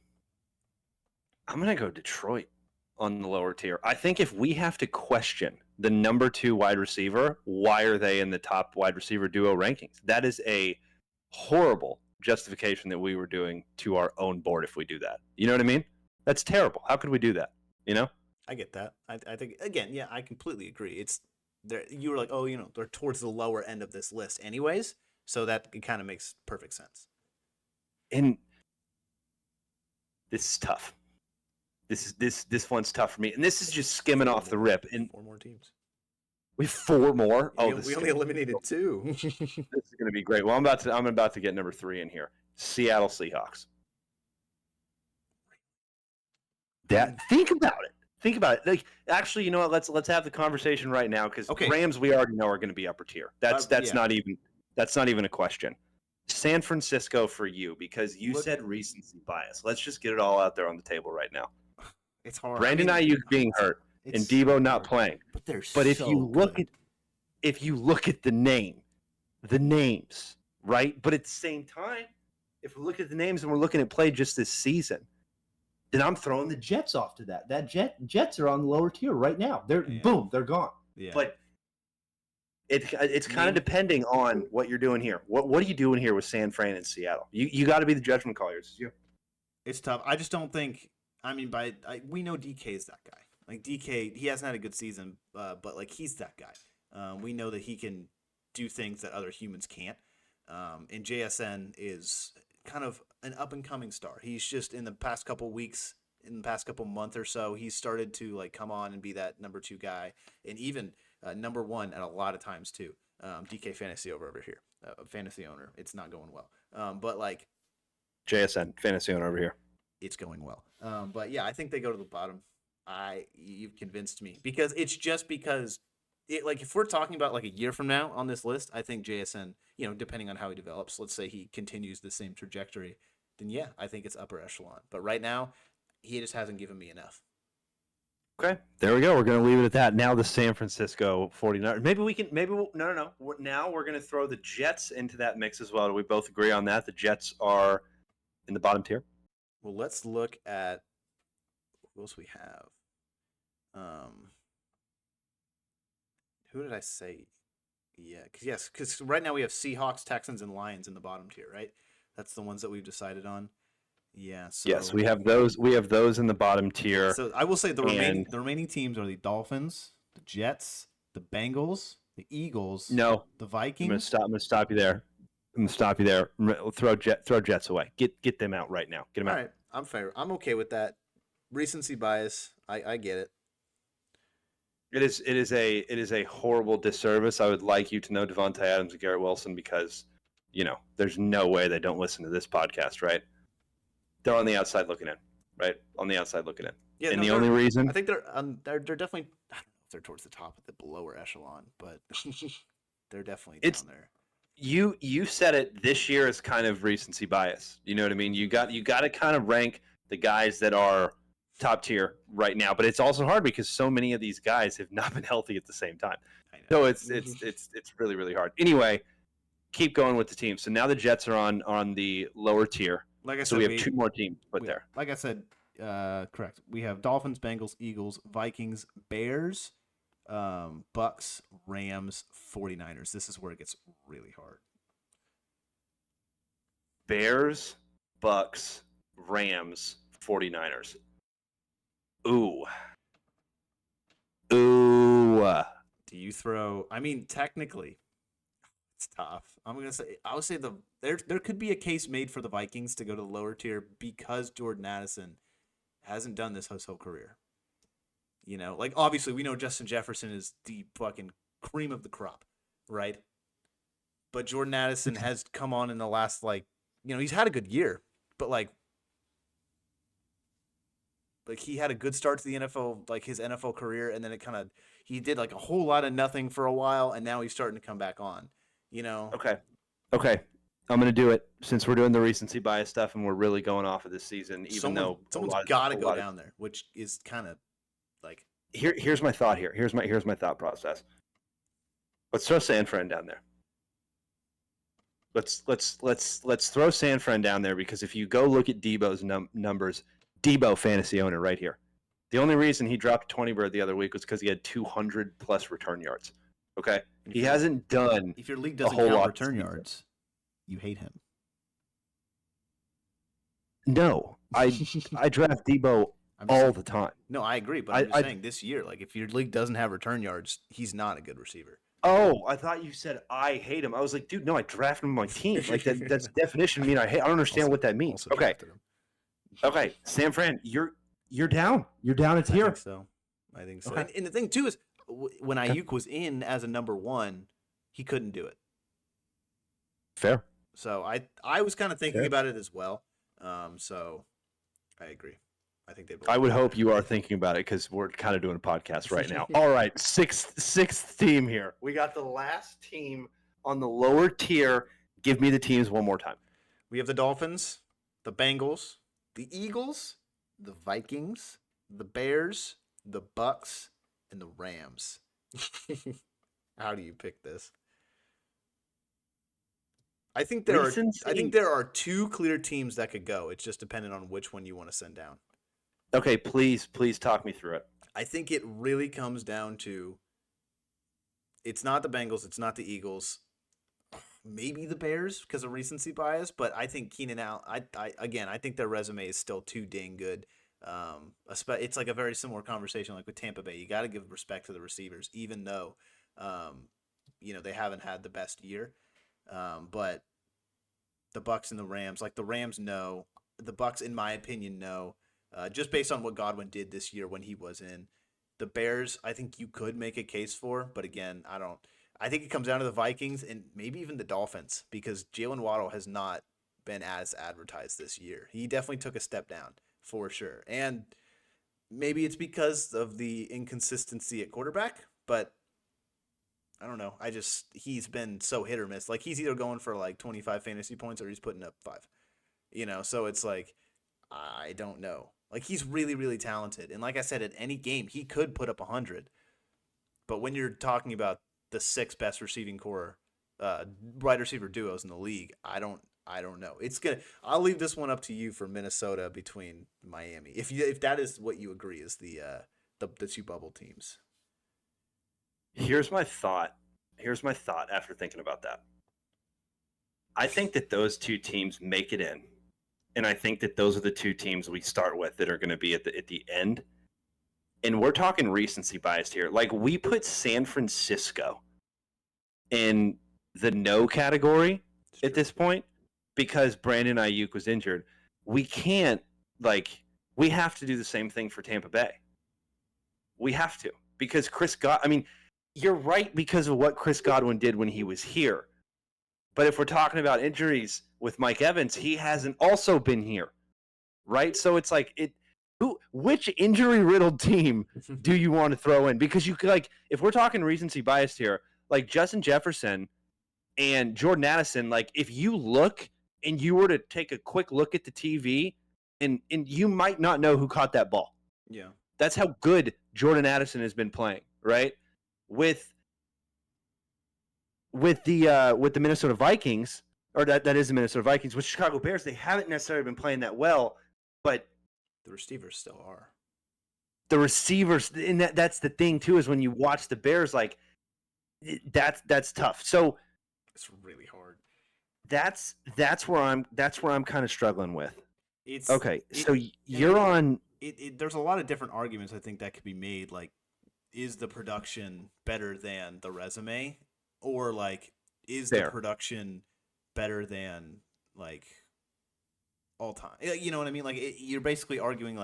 I'm going to go Detroit on the lower tier. I think if we have to question the number 2 wide receiver, why are they in the top wide receiver duo rankings? That is a horrible justification that we were doing to our own board if we do that. You know what I mean? That's terrible. How could we do that? You know? I get that. I think again, yeah, I completely agree. It's there. You were like, oh, you know, they're towards the lower end of this list, anyways. So that it kind of makes perfect sense. And this is tough. This one's tough for me, and this is just skimming off the rip. And 4 more teams. we have 4 more. Oh, we only eliminated 2. This is going to be great. Well, I'm about to get number 3 in here. Seattle Seahawks. Think about it. Think about it. Like, actually, you know what? Let's have the conversation right now because Rams we already know are going to be upper tier. That's not even a question. San Francisco for you because you said recency bias. Let's just get it all out there on the table right now. It's hard. Brandon Ayuk being hurt and Debo not playing. But if you look at the names, right? But at the same time, if we look at the names and we're looking at play just this season, then I'm throwing the Jets off to that. Jets are on the lower tier right now. They're gone. Yeah. But it's kind of depending on what you're doing here. What are you doing here with San Fran and Seattle? You got to be the judgment call. It's tough. I just don't think. I mean, we know DK is that guy. Like DK, he hasn't had a good season, but like he's that guy. We know that he can do things that other humans can't. And JSN is kind of an up and coming star. He's just in the past couple weeks, in the past couple month or so, he's started to like come on and be that number 2 guy, and even number 1 at a lot of times too. DK fantasy over here, fantasy owner. It's not going well, but like JSN fantasy owner over here. It's going well. But yeah, I think they go to the bottom. You've convinced me because it's just because like if we're talking about like a year from now on this list, I think JSN, you know, depending on how he develops, let's say he continues the same trajectory, then yeah, I think it's upper echelon. But right now, he just hasn't given me enough. Okay, there we go. We're going to leave it at that. Now the San Francisco 49ers. No. Now we're going to throw the Jets into that mix as well. Do we both agree on that? The Jets are in the bottom tier? Well, let's look at who else we have. Who did I say? Yeah, because right now we have Seahawks, Texans, and Lions in the bottom tier, right? That's the ones that we've decided on. Yeah. So, yes, we have those. We have those in the bottom tier. So I will say the remaining teams are the Dolphins, the Jets, the Bengals, the Eagles. No, the Vikings. I'm gonna stop you there. Throw Jets away. Get them out right now. Get them out. All right, I'm fair. I'm okay with that. Recency bias. I get it. It is a horrible disservice. I would like you to know Devontae Adams and Garrett Wilson because, you know, there's no way they don't listen to this podcast, right? They're on the outside looking in, right? On the outside looking in. Yeah, and the only reason I think they're definitely, I don't know if they're towards the top of the lower echelon, but they're definitely down there. You said it. This year is kind of recency bias. You know what I mean? You got to kind of rank the guys that are top tier right now, but it's also hard because so many of these guys have not been healthy at the same time. So it's really, really hard. Anyway, keep going with the team. So now the Jets are on the lower tier. Like I said, so we have 2 more teams put there. Like I said, correct. We have Dolphins, Bengals, Eagles, Vikings, Bears, Bucks, Rams, 49ers. This is where it gets really hard. Bears, Bucks, Rams, 49ers. Ooh. Do you throw? I mean, technically, it's tough. I would say there could be a case made for the Vikings to go to the lower tier because Jordan Addison hasn't done this his whole career. You know, like obviously we know Justin Jefferson is the fucking cream of the crop, right? But Jordan Addison has come on in the last he's had a good year, but like like he had a good start to the NFL, like his NFL career, and then he did like a whole lot of nothing for a while, and now he's starting to come back on. You know, Okay. I'm gonna do it since we're doing the recency bias stuff and we're really going off of this season. Even though someone's got to go down there, which is kind of like here's my thought here. Here's my thought process. Let's throw San Fran down there. Let's throw San Fran down there because if you go look at Debo's numbers, Debo fantasy owner right here. The only reason he dropped 20 bird the other week was because he had 200 plus return yards. Okay, he hasn't done. If your league doesn't count return yards, you hate him. No, I draft Debo all the time. No, I agree, but I'm just saying this year, like if your league doesn't have return yards, he's not a good receiver. Oh, I thought you said I hate him. I was like, dude, no, I draft him on my team. Like that's definition mean I hate. I don't understand what that means. Okay, San Fran, you're down. You're down. It's here. I think so. Okay. And the thing too is, when Ayuk was in as a number 1, he couldn't do it. Fair. So I was kind of thinking about it as well. So I agree. I think I would hope you are thinking about it because we're kind of doing a podcast right now. All right, sixth team here. We got the last team on the lower tier. Give me the teams one more time. We have the Dolphins, the Bengals, the Eagles, the Vikings, the Bears, the Bucks, and the Rams. How do you pick this? I think there are 2 clear teams that could go. It's just dependent on which one you want to send down. Okay, please talk me through it. I think it really comes down to it's not the Bengals, it's not the Eagles, maybe the Bears because of recency bias, but I think Keenan Allen, I think their resume is still too dang good. It's like a very similar conversation like with Tampa Bay. You got to give respect to the receivers, even though they haven't had the best year. But the Bucks and the Rams, like the Rams know, the Bucks, in my opinion, know. Just based on what Godwin did this year when he was in. The Bears, I think you could make a case for, but again, I don't. I think it comes down to the Vikings and maybe even the Dolphins because Jalen Waddle has not been as advertised this year. He definitely took a step down for sure. And maybe it's because of the inconsistency at quarterback, but I don't know. He's been so hit or miss. Like he's either going for like 25 fantasy points or he's putting up 5. So it's like, I don't know. Like he's really, really talented. And like I said, at any game, he could put up 100. But when you're talking about the 6 best receiving core, wide receiver duos in the league, I don't know. I'll leave this one up to you for Minnesota between Miami. If that is what you agree is the 2 bubble teams. Here's my thought after thinking about that. I think that those 2 teams make it in. And I think that those are the 2 teams we start with that are going to be at the end. And we're talking recency bias here. Like we put San Francisco in the no category at this point because Brandon Ayuk was injured. We can't we have to do the same thing for Tampa Bay. We have to because you're right because of what Chris Godwin did when he was here. But if we're talking about injuries with Mike Evans, he hasn't also been here, right? So it's like which injury-riddled team do you want to throw in? Because you could if we're talking recency bias here, like Justin Jefferson and Jordan Addison, like if you look and you were to take a quick look at the TV, and you might not know who caught that ball. Yeah, that's how good Jordan Addison has been playing, right? With the Minnesota Vikings, or that is the Minnesota Vikings, with Chicago Bears, they haven't necessarily been playing that well, but the receivers still are. The receivers, and that's the thing too, is when you watch the Bears, that's tough. So it's really hard. That's where I'm kind of struggling with. There's a lot of different arguments I think that could be made. Like, is the production better than the resume? Or is the production better than all time? You know what I mean? You're basically arguing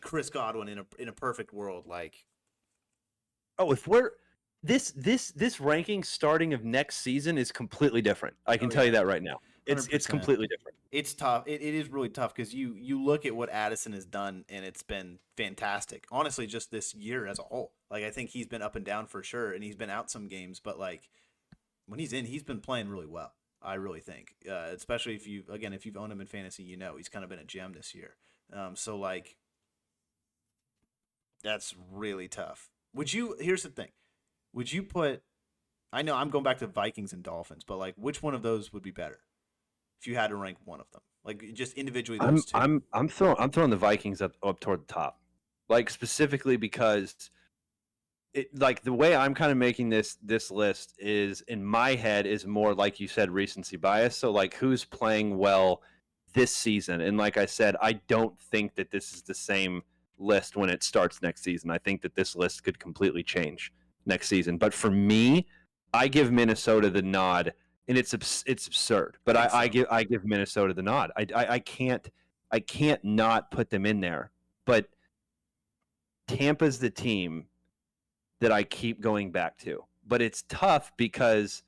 Chris Godwin in a perfect world. If we're this ranking starting of next season is completely different. I can tell you that right now. It's 100%. completely different. It's tough. It is really tough because you look at what Addison has done and it's been fantastic. Honestly, just this year as a whole. Like I think he's been up and down for sure, and he's been out some games, but like when he's in, he's been playing really well. I really think, especially if you've owned him in fantasy, he's kind of been a gem this year. So like that's really tough. Would you? Here's the thing. Would you put? I know I'm going back to Vikings and Dolphins, but like which one of those would be better if you had to rank one of them? Like just individually those two. I'm throwing the Vikings up toward the top, like specifically because like the way I'm kind of making this list is in my head is more like you said recency bias. So like who's playing well this season, and like I said, I don't think that this is the same list when it starts next season. I think that this list could completely change next season. But for me, I give Minnesota the nod, and it's absurd. But I give Minnesota the nod. I can't not put them in there. But Tampa's the team that I keep going back to. But it's tough because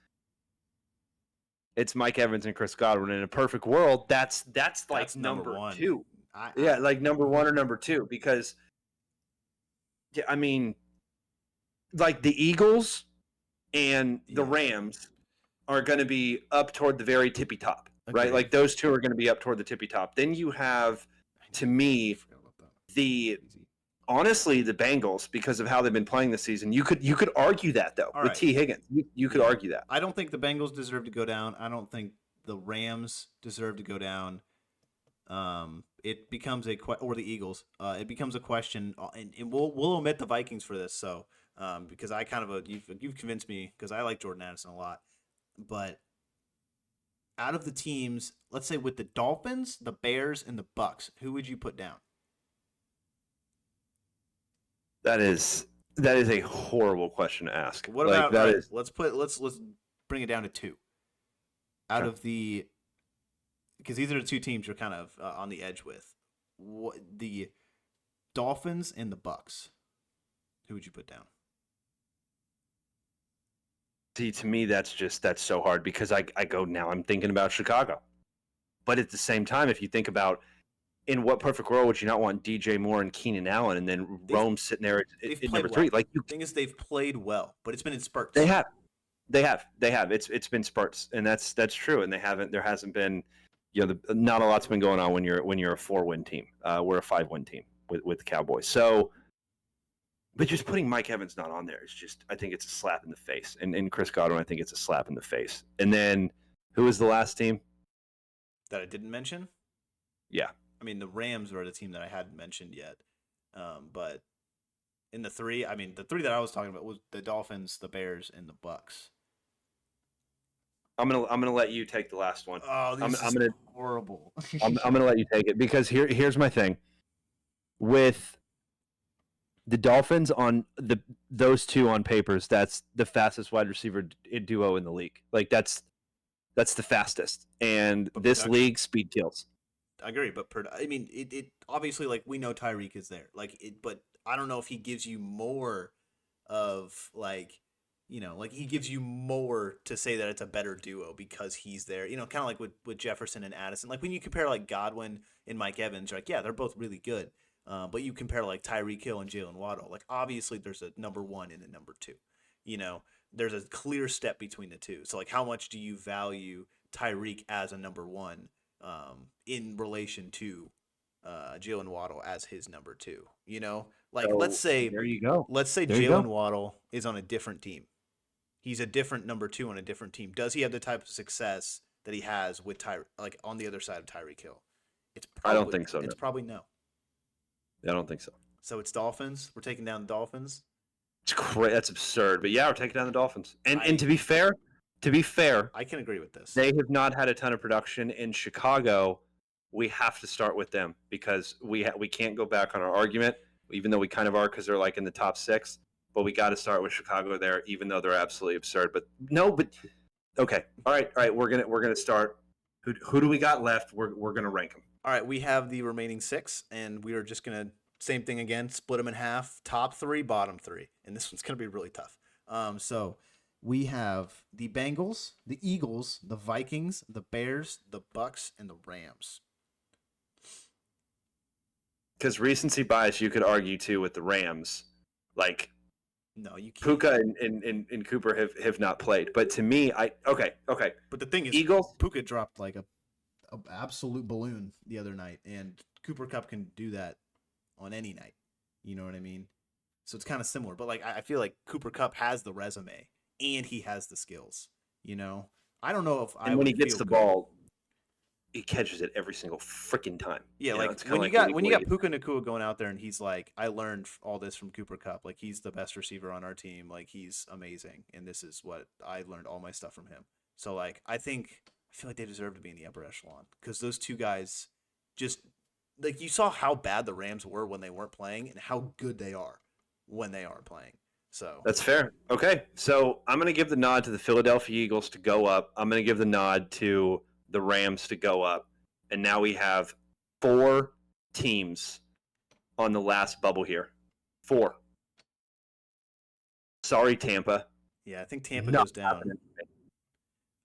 it's Mike Evans and Chris Godwin. In a perfect world, that's like number one. two. Like number one or number two, because I mean, like the Eagles and the Rams are going to be up toward the very tippy top, right? Like those two are going to be up toward the tippy top. Then you have, to me, honestly the Bengals, because of how they've been playing this season. You could argue that though with T. Higgins. You could argue that. I don't think the Bengals deserve to go down. I don't think the Rams deserve to go down. It becomes or the Eagles. It becomes a question, and we'll omit the Vikings for this. So, because I kind of you've convinced me because I like Jordan Addison a lot, but out of the teams, let's say with the Dolphins, the Bears, and the Bucks, who would you put down? That is a horrible question to ask. What about let's bring it down to two. Out of the because these are the two teams you're kind of on the edge with. The Dolphins and the Bucks. Who would you put down? See, to me, that's so hard because I'm thinking about Chicago. But at the same time, if you think about in what perfect world would you not want DJ Moore and Keenan Allen and then Rome sitting there at number three? Like the thing is, they've played well, but it's been in spurts. They have. It's been spurts, and that's true. And there hasn't been, not a lot's been going on when you're a 4-win team. We're a 5-win team with the Cowboys. So, but just putting Mike Evans not on there is just, I think it's a slap in the face. And Chris Godwin, I think it's a slap in the face. And then who was the last team that I didn't mention? Yeah. I mean, the Rams were the team that I hadn't mentioned yet. But in the three that I was talking about was the Dolphins, the Bears, and the Bucks. I'm gonna let you take the last one. Oh, this is horrible. I'm gonna let you take it because here's my thing. With the Dolphins on those two on papers, that's the fastest wide receiver duo in the league. Like that's the fastest, and this league speed kills. I agree, but it obviously, like, we know Tyreek is there, but I don't know if he gives you more of like he gives you more to say that it's a better duo because he's there. Kind of like with Jefferson and Addison. Like when you compare like Godwin and Mike Evans, you're like, yeah, they're both really good. But you compare like Tyreek Hill and Jalen Waddle, like obviously there's a number one and a number two. There's a clear step between the two. So like, how much do you value Tyreek as a number one in relation to Jalen Waddle as his number two? Let's say there you go. Let's say Jalen Waddle is on a different team. He's a different number two on a different team. Does he have the type of success that he has with on the other side of Tyreek Hill? I don't think so. It's probably no. I don't think so. So it's Dolphins. We're taking down the Dolphins. It's great. That's absurd. But yeah, we're taking down the Dolphins. And to be fair, I can agree with this. They have not had a ton of production in Chicago. We have to start with them because we can't go back on our argument, even though we kind of are because they're like in the top 6. But we got to start with Chicago there, even though they're absolutely absurd. But okay, all right. We're gonna start. Who do we got left? We're gonna rank them. All right, we have the remaining 6, and we are just gonna same thing again, split them in half: top 3, bottom 3, and this one's gonna be really tough. So we have the Bengals, the Eagles, the Vikings, the Bears, the Bucks, and the Rams. Because recency bias, you could argue too with the Rams. Like No, you can't. Puka and Cooper have not played. But to me, okay. But the thing is, Eagles. Puka dropped like a absolute balloon the other night, and Cooper Cup can do that on any night. You know what I mean? So it's kind of similar. But like I feel like Cooper Cup has the resume and he has the skills. You know, I don't know if And when he gets the ball, he catches it every single freaking time. Yeah, You like know, it's when kinda you got Wade. Puka Nacua going out there and he's like, I learned all this from Cooper Cup. Like he's the best receiver on our team. Like he's amazing, and this is what I learned all my stuff from him. So like I feel like they deserve to be in the upper echelon because those two guys just like you saw how bad the Rams were when they weren't playing and how good they are when they are playing. So That's fair. Okay, so I'm going to give the nod to the Philadelphia Eagles to go up. I'm going to give the nod to the Rams to go up. And now we have 4 teams on the last bubble here. 4. Sorry, Tampa. yeah, I think Tampa Not goes down. happening.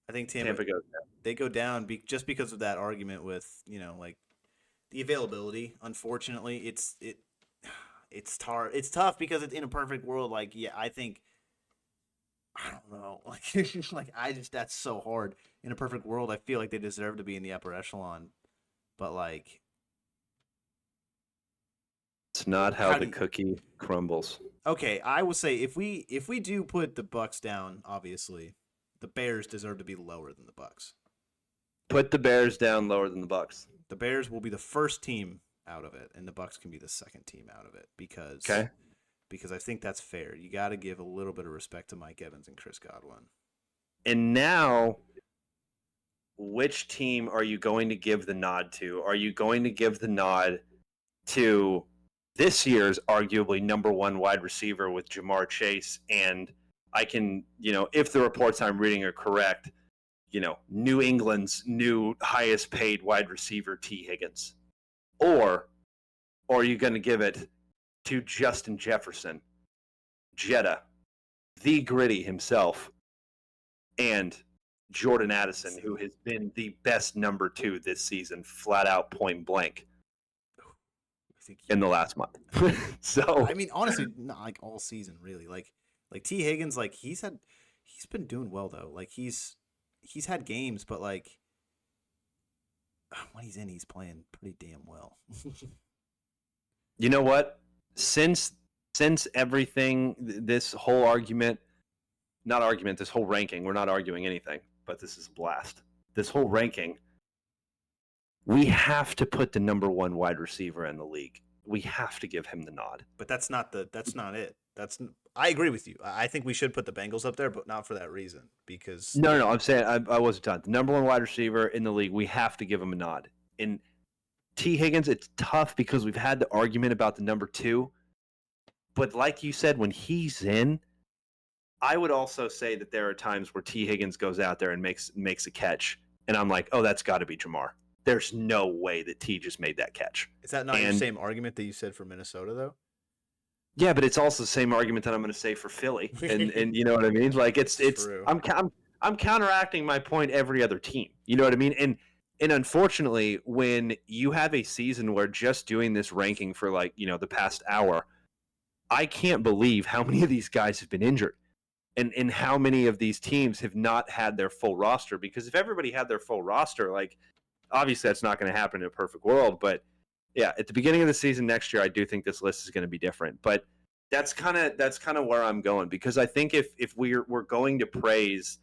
I think Tampa goes down. they go down just because of that argument with like the availability. Unfortunately, it's hard. It's tough because it's in a perfect world. Like I think I don't know. Like that's so hard. In a perfect world, I feel like they deserve to be in the upper echelon, but like It's not how the cookie crumbles. Okay, I will say if we do put the Bucks down, obviously, the Bears deserve to be lower than the Bucks. Put the Bears down lower than the Bucks. The Bears will be the first team out of it, and the Bucks can be the second team out of it because I think that's fair. You got to give a little bit of respect to Mike Evans and Chris Godwin. And now, which team are you going to give the nod to? Are you going to give the nod to this year's arguably number 1 wide receiver with Ja'Marr Chase? And I can, if the reports I'm reading are correct, New England's new highest paid wide receiver, T. Higgins? Or are you going to give it to Justin Jefferson, Jetta, the Gritty himself, and Jordan Addison, who has been the best number 2 this season, flat out point blank, in the last month? So I mean, honestly, not like all season, really. Like T. Higgins, like he's been doing well though. Like he's had games, but like when he's in, he's playing pretty damn well. You know what? Since everything, this whole this whole ranking, we're not arguing anything, but this is a blast. This whole ranking, we have to put the number 1 wide receiver in the league. We have to give him the nod. But that's not it. I agree with you. I think we should put the Bengals up there, but not for that reason. Because No, I'm saying I wasn't done. The number 1 wide receiver in the league, we have to give him a nod. And T. Higgins, it's tough because we've had the argument about the number 2. But like you said, when he's in, I would also say that there are times where T. Higgins goes out there and makes a catch, and I'm like, oh, that's got to be Ja'Marr. There's no way that T just made that catch. Is that not your same argument that you said for Minnesota, though? Yeah, but it's also the same argument that I'm going to say for Philly, and you know what I mean. Like it's True. I'm counteracting my point every other team. You know what I mean? And unfortunately, when you have a season where just doing this ranking for the past hour, I can't believe how many of these guys have been injured. And how many of these teams have not had their full roster? Because if everybody had their full roster, like obviously that's not going to happen in a perfect world. But yeah, at the beginning of the season next year, I do think this list is going to be different. But that's kind of where I'm going, because I think if we're going to praise,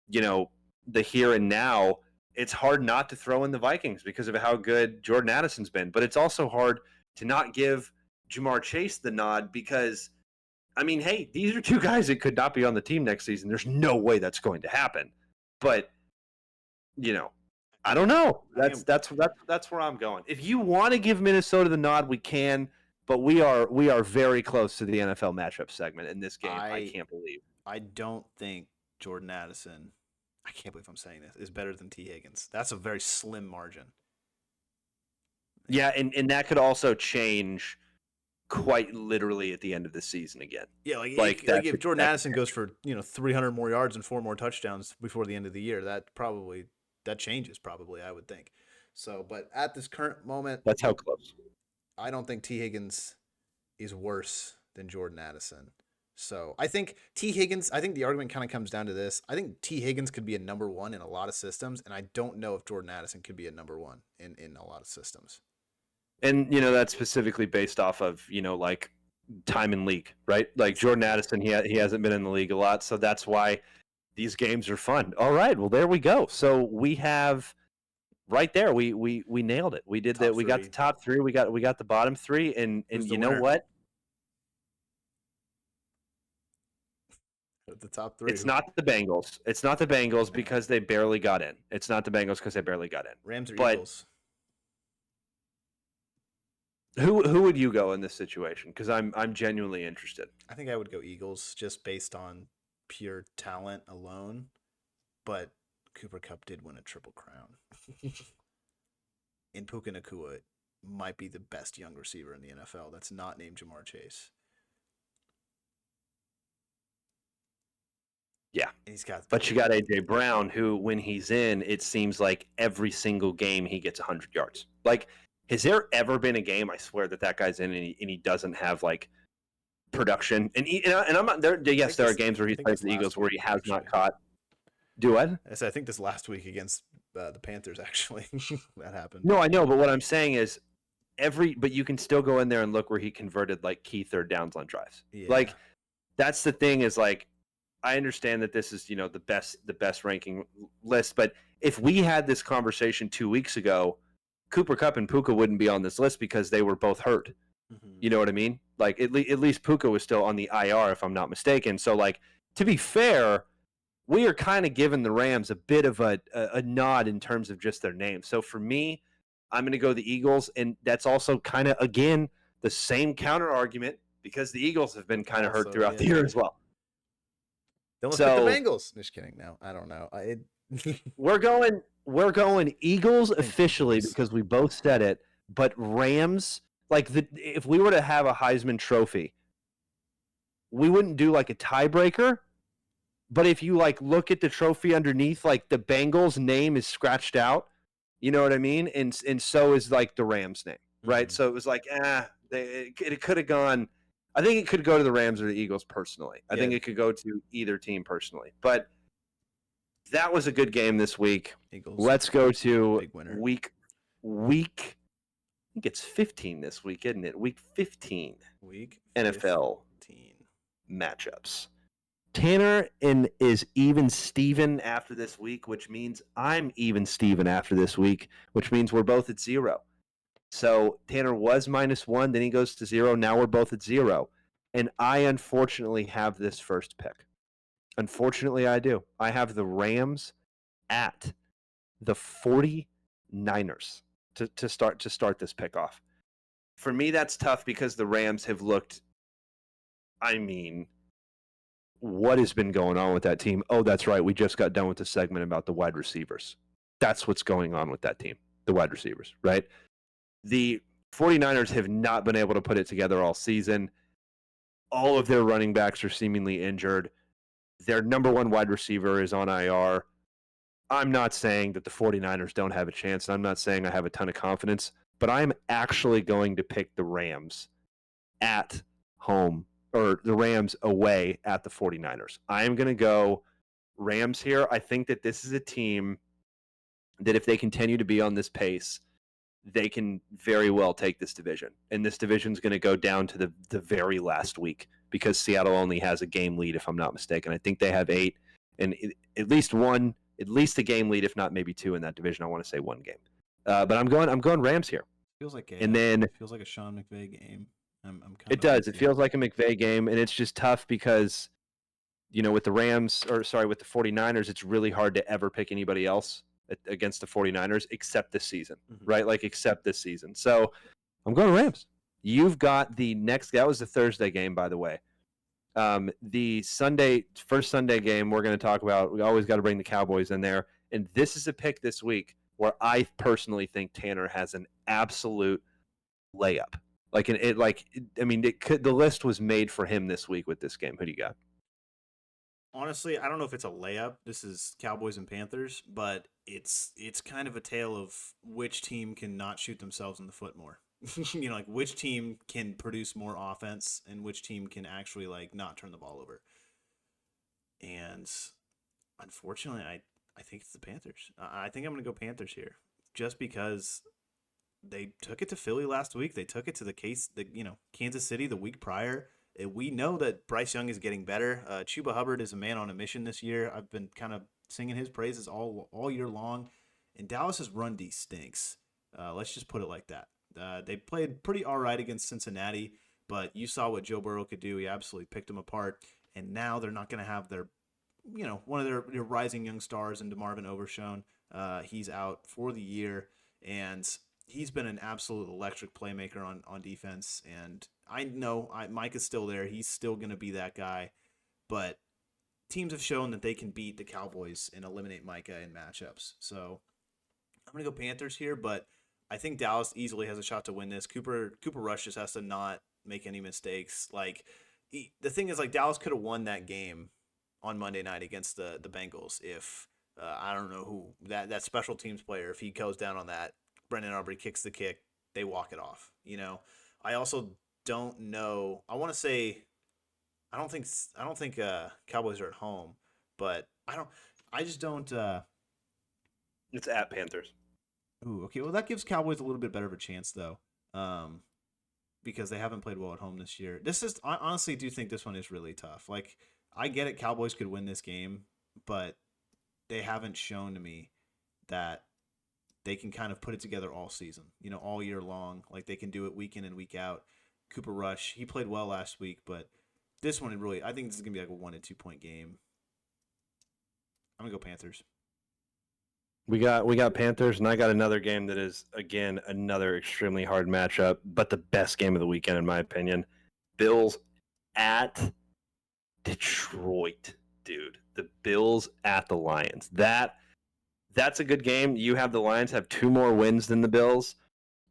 the here and now, it's hard not to throw in the Vikings because of how good Jordan Addison's been. But it's also hard to not give Ja'Marr Chase the nod because, I mean, hey, these are 2 guys that could not be on the team next season. There's no way that's going to happen. But, I don't know. That's where I'm going. If you want to give Minnesota the nod, we can, but we are very close to the NFL matchup segment in this game. I can't believe. I don't think Jordan Addison, I can't believe I'm saying this, is better than T. Higgins. That's a very slim margin. Yeah, and that could also change quite literally at the end of the season again. Yeah, like Like, if Jordan that's Addison goes for 300 more yards and 4 more touchdowns before the end of the year, that changes probably, I would think. So, but at this current moment, that's how close. I don't think T. Higgins is worse than Jordan Addison. So I think I think the argument kind of comes down to this. I think T. Higgins could be a number one in a lot of systems, and I don't know if Jordan Addison could be a number one in a lot of systems. And that's specifically based off of like time in league, right? Like Jordan Addison, he hasn't been in the league a lot, so that's why these games are fun. All right, well there we go. So we have right there, we nailed it. We did that. We got the top three. We got the bottom three, and you know what? The top three. It's not the Bengals. It's not the Bengals because they barely got in. It's not the Bengals because they barely got in. Rams or Eagles? Who would you go in this situation? Because I'm genuinely interested. I think I would go Eagles just based on pure talent alone, but Cooper Kupp did win a triple crown. And Puka Nacua might be the best young receiver in the NFL that's not named Jamar Chase. Yeah, he's got. But you got AJ Brown, who when he's in, it seems like every single game he gets 100 yards. Like, has there ever been a game? I swear that guy's in and he doesn't have like production. And I'm not there. Yes, there are games where he's played for the Eagles where he has not caught. Do what? I think this last week against the Panthers actually that happened. No, I know, but what I'm saying is but you can still go in there and look where he converted like key third downs on drives. Yeah. Like, that's the thing is like. I understand that this is, the best ranking list, but if we had this conversation 2 weeks ago, Cooper Kupp and Puka wouldn't be on this list because they were both hurt. Mm-hmm. You know what I mean? Like at least Puka was still on the IR, if I'm not mistaken. So, like, to be fair, we are kind of giving the Rams a bit of a nod in terms of just their name. So for me, I'm going to go the Eagles, and that's also kind of again the same counter argument because the Eagles have been kind of hurt throughout the year as well. Don't pick the Bengals. Just kidding. No, I don't know. We're going Eagles officially because we both said it. But Rams, like if we were to have a Heisman Trophy, we wouldn't do like a tiebreaker. But if you like look at the trophy underneath, like the Bengals name is scratched out. You know what I mean? And so is like the Rams name, right? Mm-hmm. So it was like it could have gone. I think it could go to the Rams or the Eagles personally. I think it could go to either team personally. But that was a good game this week. Eagles. Let's go to week. I think it's 15 this week, isn't it? Week 15. Week NFL 15 matchups. Tanner is even Steven after this week, which means I'm even Steven after this week, which means we're both at 0. So Tanner was -1, then he goes to 0. Now we're both at 0. And I unfortunately have this first pick. Unfortunately, I do. I have the Rams at the 49ers to start this pick off. For me, that's tough because the Rams have looked, what has been going on with that team? Oh, that's right. We just got done with the segment about the wide receivers. That's what's going on with that team, the wide receivers, right? The 49ers have not been able to put it together all season. All of their running backs are seemingly injured. Their number one wide receiver is on IR. I'm not saying that the 49ers don't have a chance, and I'm not saying I have a ton of confidence, but I'm actually going to pick the Rams at home, or the Rams away at the 49ers. I am going to go Rams here. I think that this is a team that if they continue to be on this pace, they can very well take this division. And this division is going to go down to the very last week because Seattle only has a game lead, if I'm not mistaken. I think they have 8 and at least a game lead, if not maybe 2 in that division. I want to say 1 game. But I'm going Rams here. Feels like a Sean McVay game. It does. It feels like a McVay game, and it's just tough because, with the 49ers, it's really hard to ever pick anybody else against the 49ers except this season, right? Like, except this season. So I'm going Rams. You've got the next – that was the Thursday game, by the way. The first Sunday game we're going to talk about, we always got to bring the Cowboys in there. And this is a pick this week where I personally think Tanner has an absolute layup. The list was made for him this week with this game. Who do you got? Honestly, I don't know if it's a layup. This is Cowboys and Panthers, but it's kind of a tale of which team can not shoot themselves in the foot more. Like which team can produce more offense and which team can actually like not turn the ball over. And unfortunately, I think it's the Panthers. I think I'm going to go Panthers here, just because they took it to Philly last week. They took it to Kansas City the week prior. We know that Bryce Young is getting better. Chuba Hubbard is a man on a mission this year. I've been kind of singing his praises all year long. And Dallas's run D stinks. Let's just put it like that. They played pretty all right against Cincinnati, but you saw what Joe Burrow could do. He absolutely picked them apart. And now they're not going to have their, one of their rising young stars in DeMarvin Overshown. He's out for the year, and he's been an absolute electric playmaker on defense. And I know Mike is still there. He's still going to be that guy. But teams have shown that they can beat the Cowboys and eliminate Micah in matchups. So I'm going to go Panthers here, but I think Dallas easily has a shot to win this. Cooper Rush just has to not make any mistakes. The thing is, Dallas could have won that game on Monday night against the Bengals if I don't know who that special teams player, if he goes down on that, Brendan Aubrey kicks the kick, they walk it off. I also don't know. I want to say I don't think Cowboys are at home, but I just don't. It's at Panthers. Ooh, okay. Well, that gives Cowboys a little bit better of a chance though, because they haven't played well at home this year. I honestly do think this one is really tough. I get it, Cowboys could win this game, but they haven't shown to me that they can kind of put it together all season, all year long. They can do it week in and week out. Cooper Rush, he played well last week, but this one, I think this is going to be a 1 to 2 point game. I'm going to go Panthers. We got Panthers, and I got another game that is, again, another extremely hard matchup, but the best game of the weekend, in my opinion. Bills at Detroit, dude. The Bills at the Lions. That's a good game. You have the Lions have 2 more wins than the Bills.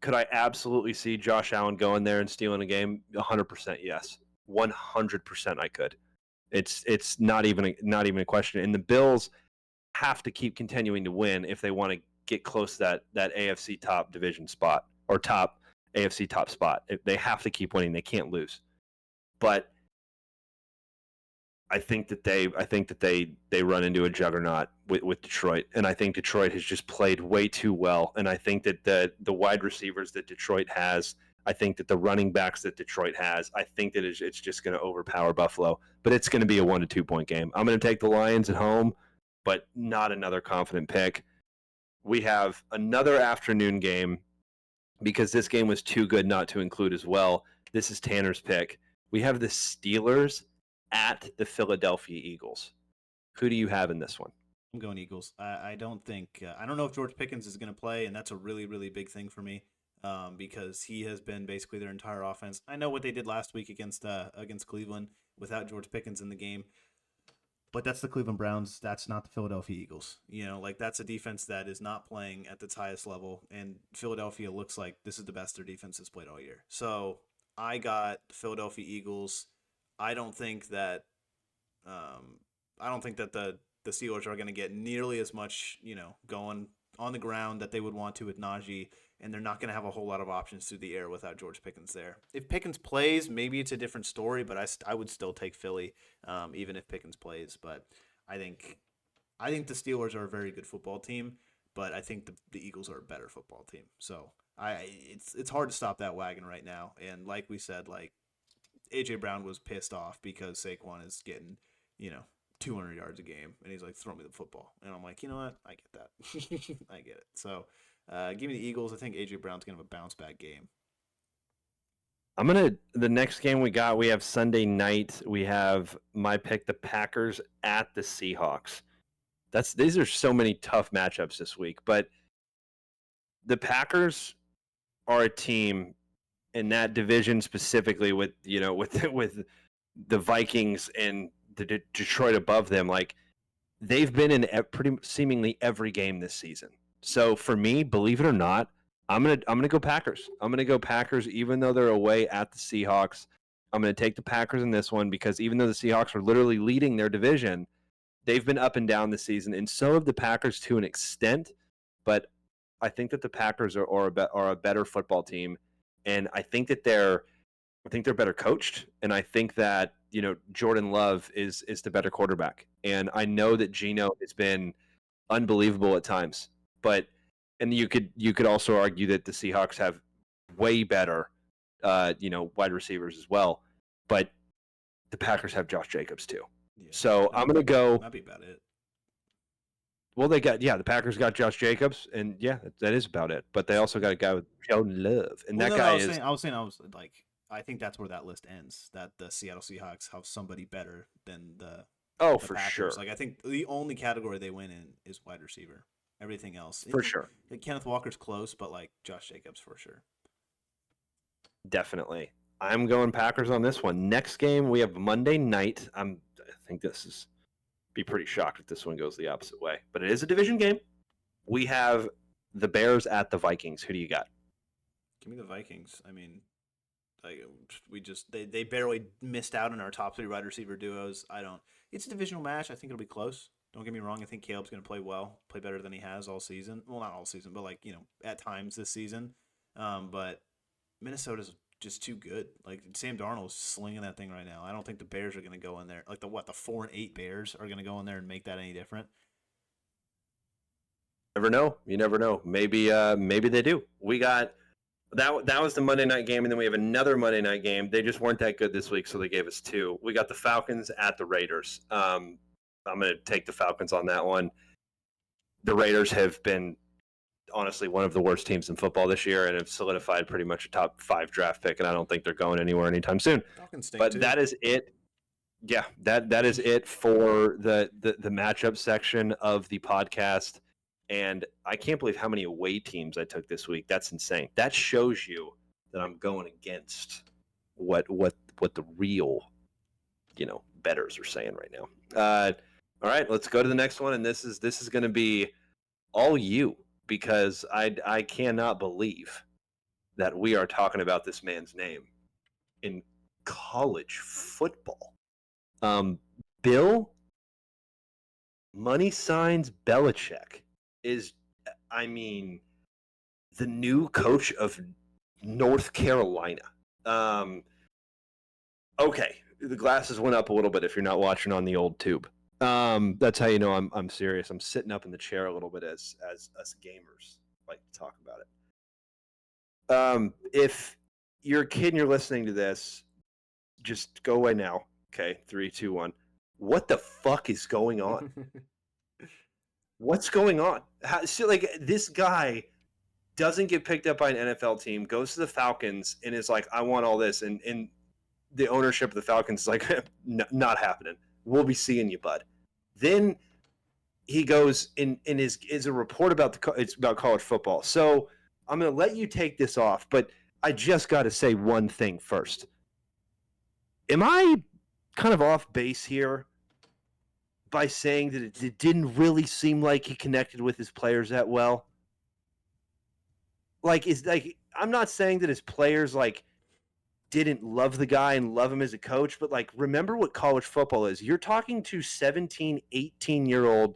Could I absolutely see Josh Allen going there and stealing a game? 100% yes. 100% I could. It's not even a question. And the Bills have to keep continuing to win if they want to get close to that AFC top division spot or top AFC top spot. They have to keep winning. They can't lose. But I think that they run into a juggernaut with Detroit, and I think Detroit has just played way too well. And I think that the wide receivers that Detroit has, I think that the running backs that Detroit has, I think that it's just going to overpower Buffalo. But it's going to be a 1 to 2 point game. I'm going to take the Lions at home, but not another confident pick. We have another afternoon game because this game was too good not to include as well. This is Tanner's pick. We have the Steelers at the Philadelphia Eagles. Who do you have in this one? I'm going Eagles. I don't think I don't know if George Pickens is going to play, and that's a really, really big thing for me because he has been basically their entire offense. I know what they did last week against Cleveland without George Pickens in the game, but that's the Cleveland Browns. That's not the Philadelphia Eagles. That's a defense that is not playing at its highest level, and Philadelphia looks like this is the best their defense has played all year. So I got the Philadelphia Eagles. I don't think that the Steelers are going to get nearly as much, going on the ground that they would want to with Najee, and they're not going to have a whole lot of options through the air without George Pickens there. If Pickens plays, maybe it's a different story, but I would still take Philly, even if Pickens plays. But I think the Steelers are a very good football team, but I think the Eagles are a better football team. So it's hard to stop that wagon right now. And like we said, AJ Brown was pissed off because Saquon is getting, 200 yards a game, and he's like, throw me the football. And I'm like, you know what? I get that. I get it. So give me the Eagles. I think AJ Brown's going to have a bounce back game. The next game we have Sunday night. We have my pick, the Packers at the Seahawks. These are so many tough matchups this week, but the Packers are a team in that division specifically with the Vikings and the Detroit above them. They've been in pretty seemingly every game this season. So for me, believe it or not, I'm gonna go Packers. I'm gonna go Packers, even though they're away at the Seahawks. I'm gonna take the Packers in this one because even though the Seahawks are literally leading their division, they've been up and down this season, and so have the Packers to an extent. But I think that the Packers are a better football team, and I think they're better coached, and I think that Jordan Love is the better quarterback, and I know that Geno has been unbelievable at times, but and you could also argue that the Seahawks have way better wide receivers as well, but the Packers have Josh Jacobs too. Yeah, So I'm gonna go. that'd be about it. Well, the Packers got Josh Jacobs, and yeah, that is about it. But they also got a guy with Jordan Love, and Well, that no, guy I was like, I think that's where that list ends. That the Seattle Seahawks have somebody better than the for Packers. sure, Like, I think the only category they win in is wide receiver. Everything else, for sure, Kenneth Walker's close, but like Josh Jacobs for sure. definitely. I'm going Packers on this one. Next game we have Monday night. I think this is be pretty shocked if this one goes the opposite way, but it is a division game. We have the Bears at the Vikings. Who do you got? Give me the Vikings. I mean, like they barely missed out on our top 3 wide receiver duos. It's a divisional match. I think it'll be close. Don't get me wrong. I think Caleb's going to play well, play better than he has all season. Well, not all season, but at times this season. But Minnesota's just too good. Like, Sam Darnold's slinging that thing right now. I don't think the Bears are going to go in there. Like the 4-8 Bears are going to go in there and make that any different. Never know. You never know. Maybe they do. We got that was the Monday night game, and then we have another Monday night game. They just weren't that good this week, so they gave us 2. We got the Falcons at the Raiders. I'm going to take the Falcons on that one. The Raiders have been honestly one of the worst teams in football this year and have solidified pretty much a top 5 draft pick, and I don't think they're going anywhere anytime soon. But that is it. Yeah, that is it for the matchup section of the podcast. And I can't believe how many away teams I took this week. That's insane. That shows you that I'm going against what the real bettors are saying right now. All right, let's go to the next one, and this is going to be all you, because I cannot believe that we are talking about this man's name in college football. Bill Money Signs Belichick is, the new coach of North Carolina. Okay, the glasses went up a little bit if you're not watching on the old tube. That's how you know I'm serious. I'm sitting up in the chair a little bit as us gamers like to talk about it. If you're a kid and you're listening to this, just go away now. Okay, 3, 2, 1. What the fuck is going on? What's going on? This guy doesn't get picked up by an NFL team, goes to the Falcons, and is like, I want all this, and the ownership of the Falcons is like, not happening. We'll be seeing you, bud. Then he goes in is a report about it's about college football. So I'm going to let you take this off, but I just got to say one thing first. Am I kind of off base here by saying that it didn't really seem like he connected with his players that well? I'm not saying that his players didn't love the guy and love him as a coach, but remember what college football is. You're talking to 17, 18-year-old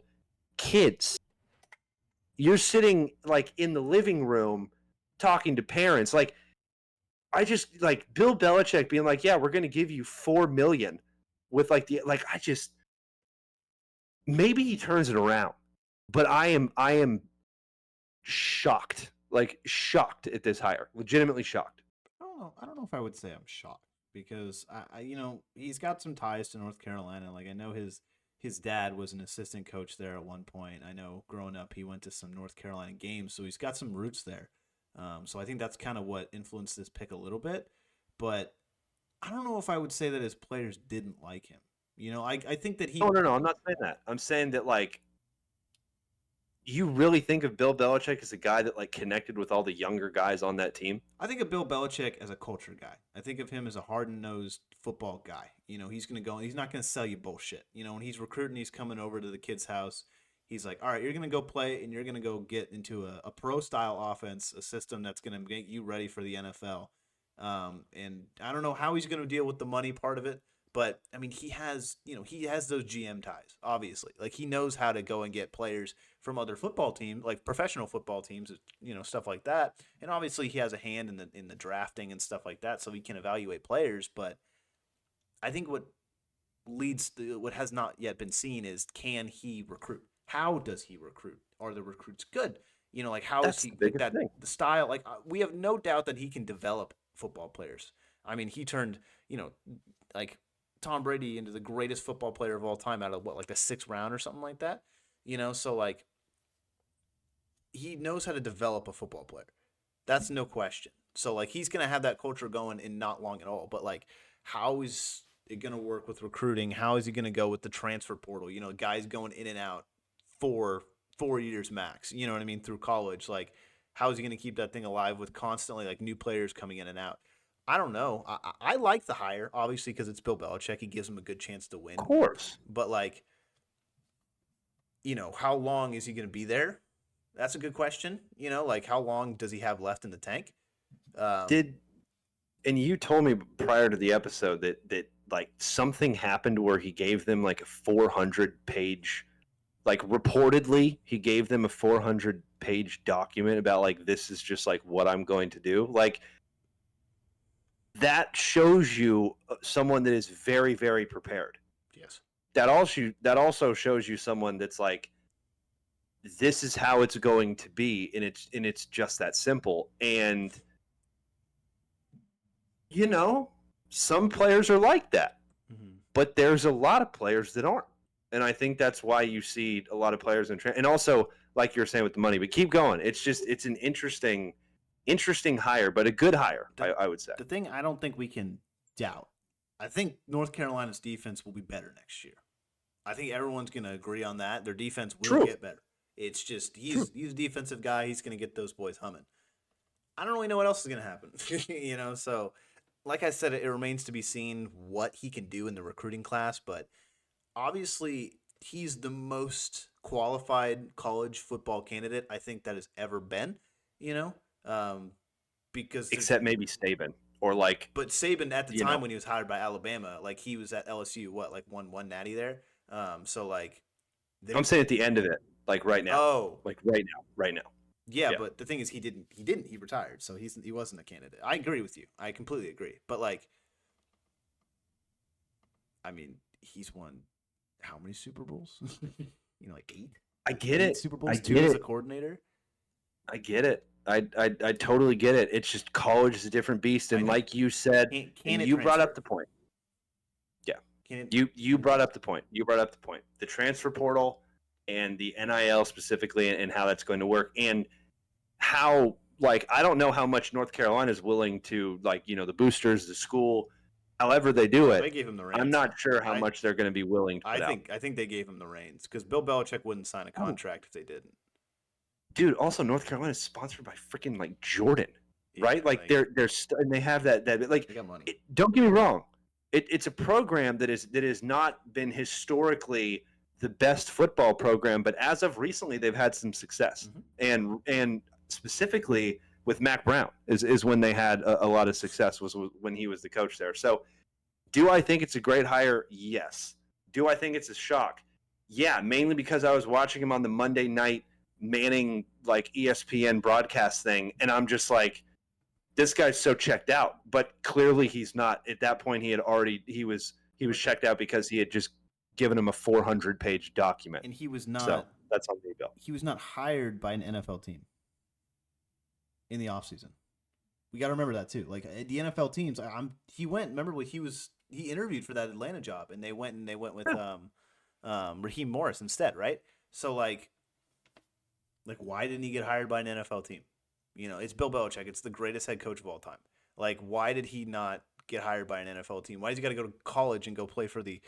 kids. You're sitting in the living room talking to parents. I just Bill Belichick being yeah, we're going to give you $4 million with maybe he turns it around, but I am shocked, shocked at this hire, legitimately shocked. I don't know if I would say I'm shocked, because he's got some ties to North Carolina. I know his dad was an assistant coach there at one point. I know growing up he went to some North Carolina games, so he's got some roots there. So I think that's kind of what influenced this pick a little bit. But I don't know if I would say that his players didn't like him. I think that he. No, I'm not saying that. I'm saying that you really think of Bill Belichick as a guy that connected with all the younger guys on that team? I think of Bill Belichick as a culture guy. I think of him as a hard-nosed football guy. He's going to go, he's not going to sell you bullshit. When he's recruiting, he's coming over to the kid's house. He's like, all right, you're gonna go play and you're gonna go get into a pro style offense, a system that's gonna make you ready for the NFL. And I don't know how he's gonna deal with the money part of it, but I mean, he has those GM ties, obviously. Like he knows how to go and get players from other football teams, like professional football teams, stuff like that. And obviously, he has a hand in the drafting and stuff like that, so he can evaluate players. But I think what has not yet been seen is, can he recruit? How does he recruit? Are the recruits good? Like how is That's he the like biggest that thing. the style? Like we have no doubt that he can develop football players. I mean, he turned like Tom Brady into the greatest football player of all time out of what, like the 6th round or something like that. So like he knows how to develop a football player. That's no question. So like he's gonna have that culture going in not long at all. But like, how is it gonna work with recruiting? How is he gonna go with the transfer portal? Guys going in and out for 4 years max. You know what I mean, through college. Like, how is he gonna keep that thing alive with constantly like new players coming in and out? I don't know. I like the hire obviously because it's Bill Belichick. He gives him a good chance to Of win. course. But like, how long is he gonna be there? That's a good question. Like how long does he have left in the tank? Um, Did and you told me prior to the episode that like something happened where he gave them like a 400 page, like reportedly he gave them a 400 page document about like, this is just like what I'm going to do. Like that shows you someone that is very, very prepared. yes. That also shows you someone that's like, this is how it's going to be, and it's just that simple. And some players are like that, Mm-hmm. but there's a lot of players that aren't. And I think that's why you see a lot of players and also, like you're saying with the money, but keep going. It's an interesting hire, but a good hire, I would say. The thing I don't think we can doubt, I think North Carolina's defense will be better next year. I think everyone's going to agree on that. Their defense will True. get better. It's just True. he's a defensive guy. He's going to get those boys humming. I don't really know what else is going to happen. So like I said, it remains to be seen what he can do in the recruiting class, but obviously he's the most qualified college football candidate I think that has ever been, you know? Because Except maybe Saban or like, but Saban at the you time know, when he was hired by Alabama, like he was at LSU, what, like one natty there. So like I'm there's saying at the end of it, like right now, oh like right now. yeah, Yeah. but the thing is he retired, so he wasn't a candidate. I agree with you. I completely agree. But like, I mean, he's won how many Super Bowls? Like 8. I get 8 it. Super I Bowls, 2 get as it. a coordinator. I get it. I totally get it. It's just college is a different beast, I and know. like you said, Can and it you brought up transfer? the point. Yeah, Can it? you brought up the point. You brought up the point. The transfer portal and the NIL specifically, and how that's going to work, and how, like, I don't know how much North Carolina is willing to, like, the boosters, the school, however they do They it. gave him the I'm reins. not sure how I much they're going to be willing to I put out. think I think they gave him the reins because Bill Belichick wouldn't sign a Oh, contract if they didn't. dude, also North Carolina is sponsored by freaking like Jordan, Yeah, right? Like and they have that like, they got money. don't get me wrong, it's a program that has not been historically the best football program, but as of recently they've had some success, and specifically with Mac Brown is when they had a lot of success, was when he was the coach there. So do I think it's a great hire? Yes. Do I think it's a shock? Yeah, mainly because I was watching him on the Monday night Manning like ESPN broadcast thing, and I'm just like, this guy's so checked out. But clearly he's not. At that point, he was checked out because he had just given him a 400-page document. And he was So not that's on me, Bill. hired by an NFL team in the offseason. We got to remember that too. Like the NFL teams, he went. Remember what he interviewed for that Atlanta job, and they went with Raheem Morris instead, right? So like why didn't he get hired by an NFL team? It's Bill Belichick. It's the greatest head coach of all time. Like, why did he not get hired by an NFL team? Why does he got to go to college and go play for the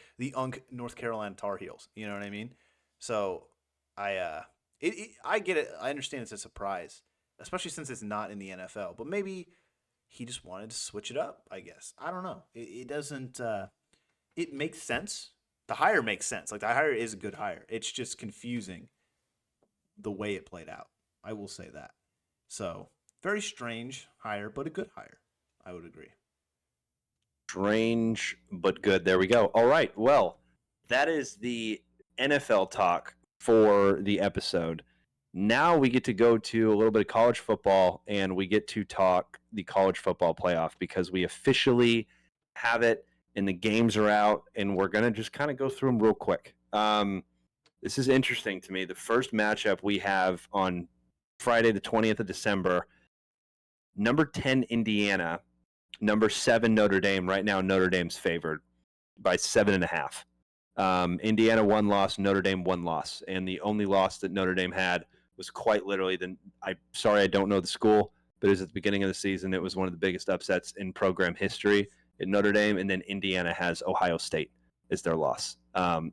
North Carolina Tar Heels? You know what I mean? So I get it. I understand it's a surprise, especially since it's not in the NFL. But maybe he just wanted to switch it up. I guess I don't know. It doesn't. It makes sense. The hire makes sense. Like the hire is a good hire. It's just confusing the way it played out. I will say that. So very strange hire, but a good hire. I would agree. Strange but good. There we go. All right. Well, that is the NFL talk for the episode. Now we get to go to a little bit of college football, and we get to talk the college football playoff because we officially have it, and the games are out, and we're going to just kind of go through them real quick. This is interesting to me. The first matchup we have on Friday, the 20th of December, number 10, Indiana, number 7, Notre Dame. Right now, Notre Dame's favored by 7.5. Indiana 1 loss, Notre Dame 1 loss, and the only loss that Notre Dame had was quite literally I don't know the school, but it was at the beginning of the season. It was one of the biggest upsets in program history in Notre Dame, and then Indiana has Ohio State as their loss.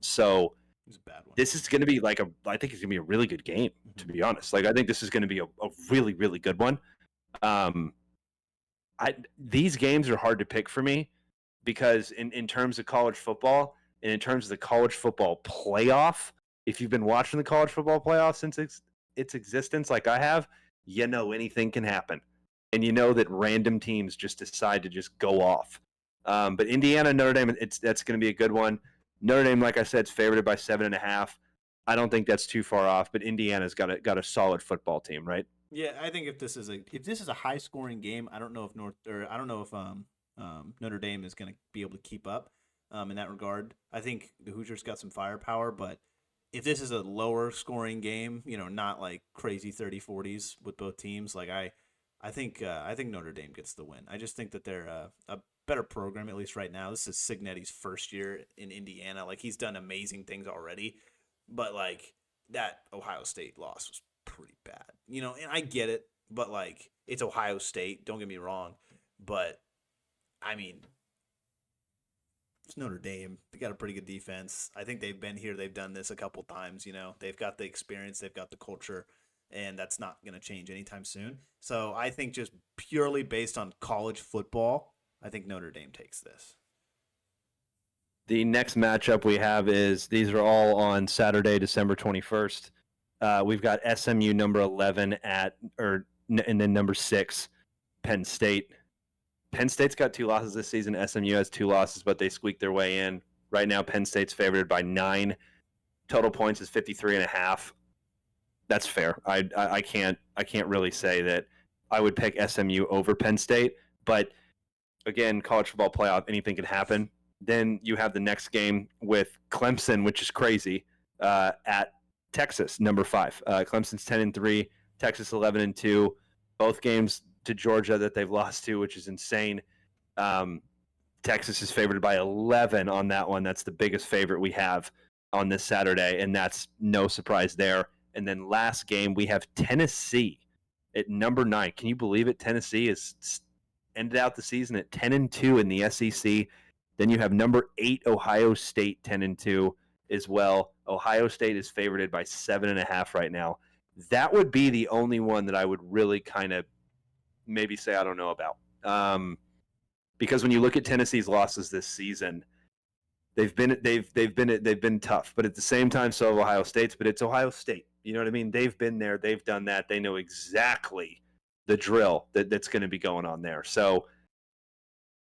So It's a bad one. this is going to be I think it's going to be a really good game, to be honest. I think this is going to be a really, really good one. These games are hard to pick for me because in terms of college football and in terms of the college football playoff, if you've been watching the college football playoff since its existence like I have, anything can happen. And that random teams just decide to just go off. But Indiana, Notre Dame, that's going to be a good one. Notre Dame, like I said, is favored by 7.5. I don't think that's too far off, but Indiana's got a solid football team, right? Yeah, I think if this is a high scoring game, I don't know if Notre Dame is going to be able to keep up in that regard. I think the Hoosiers got some firepower, but if this is a lower scoring game, not like crazy 30-40s with both teams, I think Notre Dame gets the win. I just think that they're a better program, at least right now. This is Cignetti's first year in Indiana. He's done amazing things already, but that Ohio State loss was pretty bad, and I get it, but it's Ohio State. Don't get me wrong, but I mean, it's Notre Dame. They got a pretty good defense. I think they've been here. They've done this a couple times. They've got the experience. They've got the culture, and that's not going to change anytime soon. So I think just purely based on college football, I think Notre Dame takes this. The next matchup we have is these are all on Saturday, December 21st. We've got SMU number 11 and then number 6, Penn State. Penn State's got 2 losses this season. SMU has 2 losses, but they squeaked their way in. Right now, Penn State's favored by 9. Total points is 53.5. That's fair. I can't really say that I would pick SMU over Penn State, but again, college football playoff, anything can happen. Then you have the next game with Clemson, which is crazy, at Texas, number 5. Clemson's 10-3, Texas 11-2. Both games to Georgia that they've lost to, which is insane. Texas is favored by 11 on that one. That's the biggest favorite we have on this Saturday, and that's no surprise there. And then last game, we have Tennessee at number 9. Can you believe it? Tennessee has ended out the season at 10-2 in the SEC. Then you have number 8, Ohio State, 10-2 as well. Ohio State is favored by 7.5 right now. That would be the only one that I would really kind of maybe say I don't know about. Because when you look at Tennessee's losses this season, they've been tough. But at the same time, so have Ohio State's. But it's Ohio State. You know what I mean? They've been there. They've done that. They know exactly the drill that's going to be going on there. So,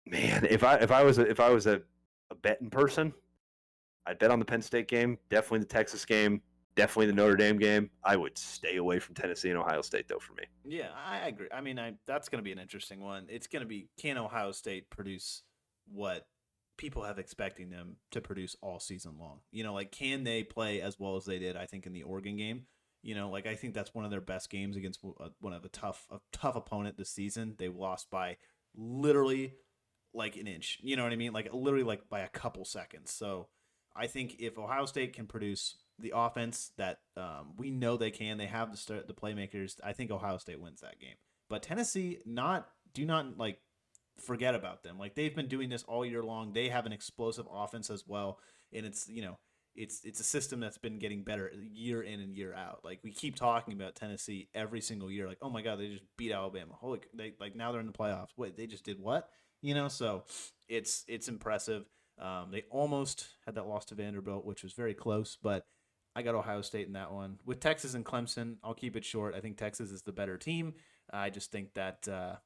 man, if I was a betting person, I'd bet on the Penn State game, definitely the Texas game, definitely the Notre Dame game. I would stay away from Tennessee and Ohio State, though, for me. Yeah, I agree. I mean, that's going to be an interesting one. It's going to be, can Ohio State produce what people have expecting them to produce all season long? Can they play as well as they did, I think, in the Oregon game? I think that's one of their best games against one of a tough opponent this season. They lost by literally an inch. You know what I mean? Literally by a couple seconds. So I think if Ohio State can produce the offense that we know they can, they have the playmakers, I think Ohio State wins that game. But Tennessee, do not forget about them. They've been doing this all year long. They have an explosive offense as well, and it's a system that's been getting better year in and year out. We keep talking about Tennessee every single year. Oh my God, they just beat Alabama. Holy, now they're in the playoffs. Wait, they just did what? So it's impressive. They almost had that loss to Vanderbilt, which was very close, but I got Ohio State in that one. With Texas and Clemson, I'll keep it short. I think Texas is the better team. I just think that I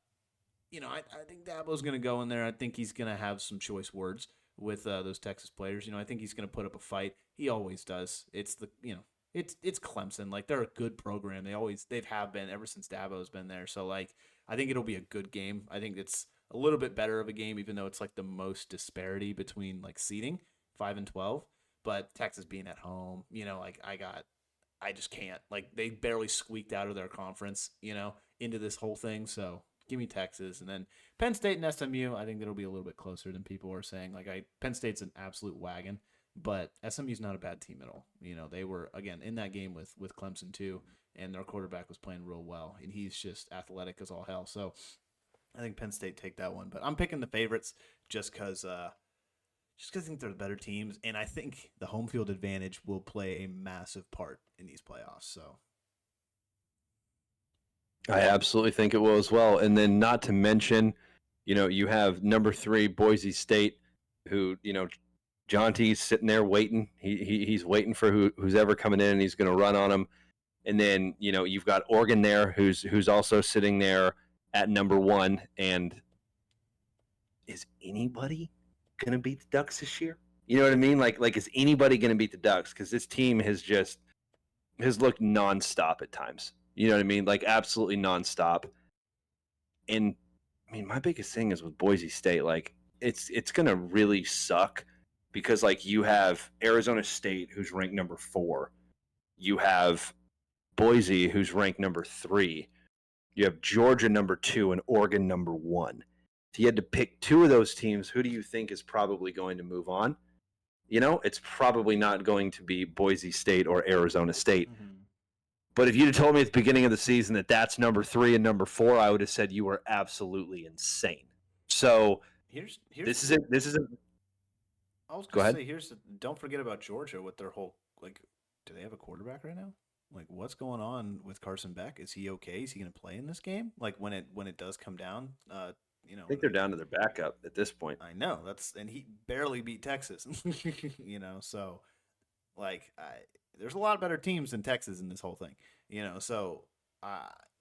think Dabo's going to go in there. I think he's going to have some choice words with those Texas players. I think he's going to put up a fight. He always does. It's Clemson. Like, they're a good program. They've have been ever since Dabo's been there. So, like, I think it'll be a good game. I think it's a little bit better of a game, even though it's like the most disparity between like seeding 5 and 12. But Texas being at home, like I just can't. Like, they barely squeaked out of their conference, into this whole thing. So give me Texas, and then Penn State and SMU. I think it'll be a little bit closer than people are saying. Like, Penn State's an absolute wagon, but SMU's not a bad team at all. They were again in that game with Clemson too, and their quarterback was playing real well, and he's just athletic as all hell. So I think Penn State take that one, but I'm picking the favorites just because I think they're the better teams, and I think the home field advantage will play a massive part in these playoffs. So I absolutely think it will as well. And then not to mention, you have number 3 Boise State, who, John T's sitting there waiting. He's waiting for who's ever coming in, and he's going to run on him. And then, you've got Oregon there, who's also sitting there at number 1. And is anybody going to beat the Ducks this year? You know what I mean? Like is anybody going to beat the Ducks? Because this team has looked nonstop at times. You know what I mean? Like, absolutely nonstop. And I mean, my biggest thing is with Boise State, like, it's going to really suck because, like, you have Arizona State, who's ranked number 4. You have Boise, who's ranked number 3. You have Georgia number 2 and Oregon number 1. If you had to pick 2 of those teams, who do you think is probably going to move on? It's probably not going to be Boise State or Arizona State. Mm-hmm. But if you'd have told me at the beginning of the season that that's number 3 and number 4, I would have said you were absolutely insane. So here's this is it. This is it. I was going to say, don't forget about Georgia with their whole, like, do they have a quarterback right now? Like, what's going on with Carson Beck? Is he okay? Is he going to play in this game? Like, when it does come down, I think they're down to their backup at this point. I know and he barely beat Texas, so like there's a lot of better teams than Texas in this whole thing, so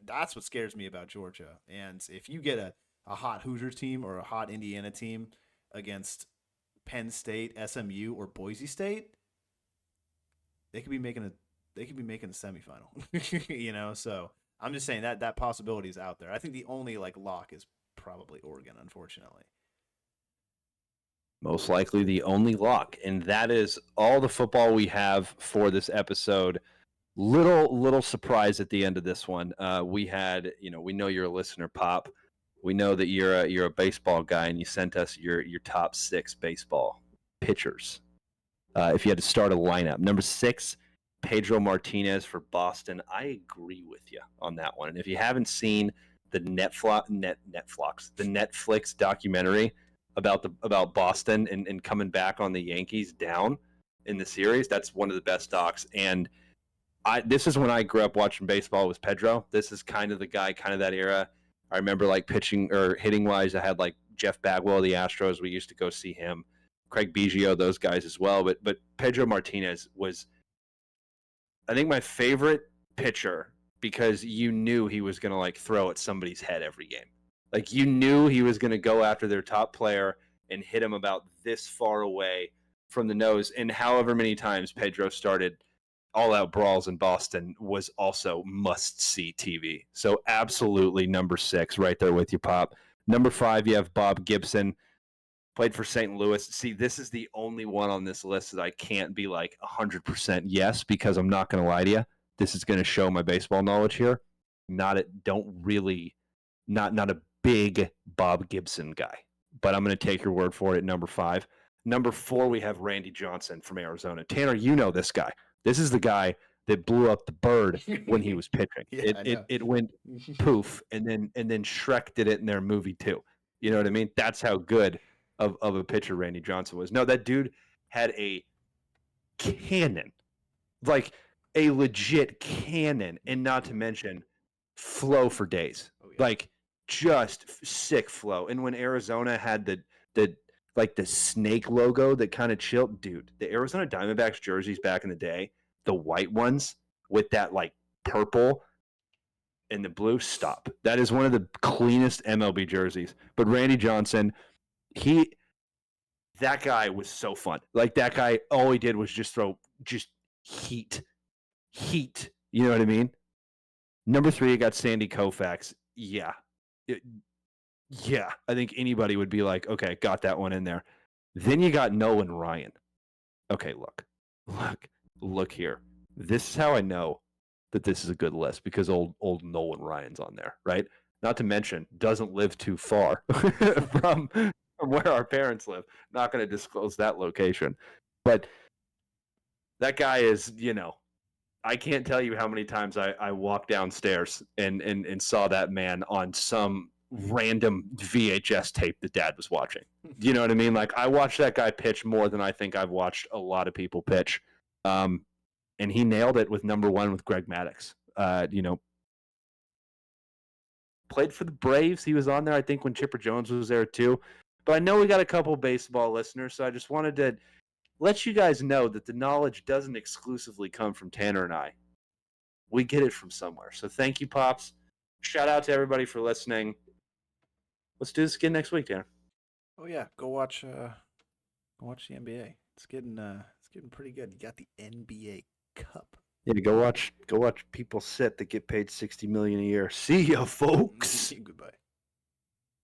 that's what scares me about Georgia. And if you get a hot Hoosiers team or a hot Indiana team against Penn State, SMU, or Boise State, they could be making a semifinal, so I'm just saying that possibility is out there. I think the only like lock is probably Oregon, unfortunately. Most likely the only lock. And that is all the football we have for this episode. Little surprise at the end of this one. We had, we know you're a listener, Pop. We know that you're a baseball guy, and you sent us your top 6 baseball pitchers. If you had to start a lineup. Number 6, Pedro Martinez for Boston. I agree with you on that one. And if you haven't seen the Netflix documentary about Boston and coming back on the Yankees down in the series, that's one of the best docs. And this is when I grew up watching baseball, was Pedro. This is kind of the guy, kind of that era. I remember, like, pitching or hitting wise, I had like Jeff Bagwell of the Astros. We used to go see him, Craig Biggio, those guys as well. But Pedro Martinez was, I think, my favorite pitcher, because you knew he was going to, like, throw at somebody's head every game. Like, you knew he was going to go after their top player and hit him about this far away from the nose. And however many times Pedro started all-out brawls in Boston was also must-see TV. So absolutely number 6 right there with you, Pop. Number 5, you have Bob Gibson. Played for St. Louis. See, this is the only one on this list that I can't be like 100% yes, because I'm not going to lie to you. This is going to show my baseball knowledge here. Not a big Bob Gibson guy, but I'm going to take your word for it at number 5. Number 4, we have Randy Johnson from Arizona. Tanner, you know this guy. This is the guy that blew up the bird when he was pitching. It went poof, and then Shrek did it in their movie too. You know what I mean? That's how good of a pitcher Randy Johnson was. No, that dude had a cannon, like a legit cannon, and not to mention flow for days. Oh, yeah. Like, just sick flow. And when Arizona had the snake logo that kind of chilled, dude, the Arizona Diamondbacks jerseys back in the day, the white ones with that like purple and the blue, stop. That is one of the cleanest MLB jerseys. But Randy Johnson, that guy was so fun. Like that guy, all he did was just throw just heat. You know what I mean? Number 3, you got Sandy Koufax. Yeah. I think anybody would be like, okay, got that one in there. Then you got Nolan Ryan. Okay, look here. This is how I know that this is a good list, because old Nolan Ryan's on there, right? Not to mention, doesn't live too far from where our parents live. Not going to disclose that location. But that guy is, I can't tell you how many times I walked downstairs and saw that man on some random VHS tape that Dad was watching. You know what I mean? Like, I watched that guy pitch more than I think I've watched a lot of people pitch. And he nailed it with number 1 with Greg Maddux. Played for the Braves. He was on there, I think, when Chipper Jones was there too. But I know we got a couple baseball listeners, so I just wanted to let you guys know that the knowledge doesn't exclusively come from Tanner and I. We get it from somewhere. So thank you, Pops. Shout out to everybody for listening. Let's do this again next week, Tanner. Oh yeah, go watch the NBA. It's getting pretty good. You got the NBA Cup. Yeah, go watch people sit that get paid $60 million a year. See ya, folks. Goodbye.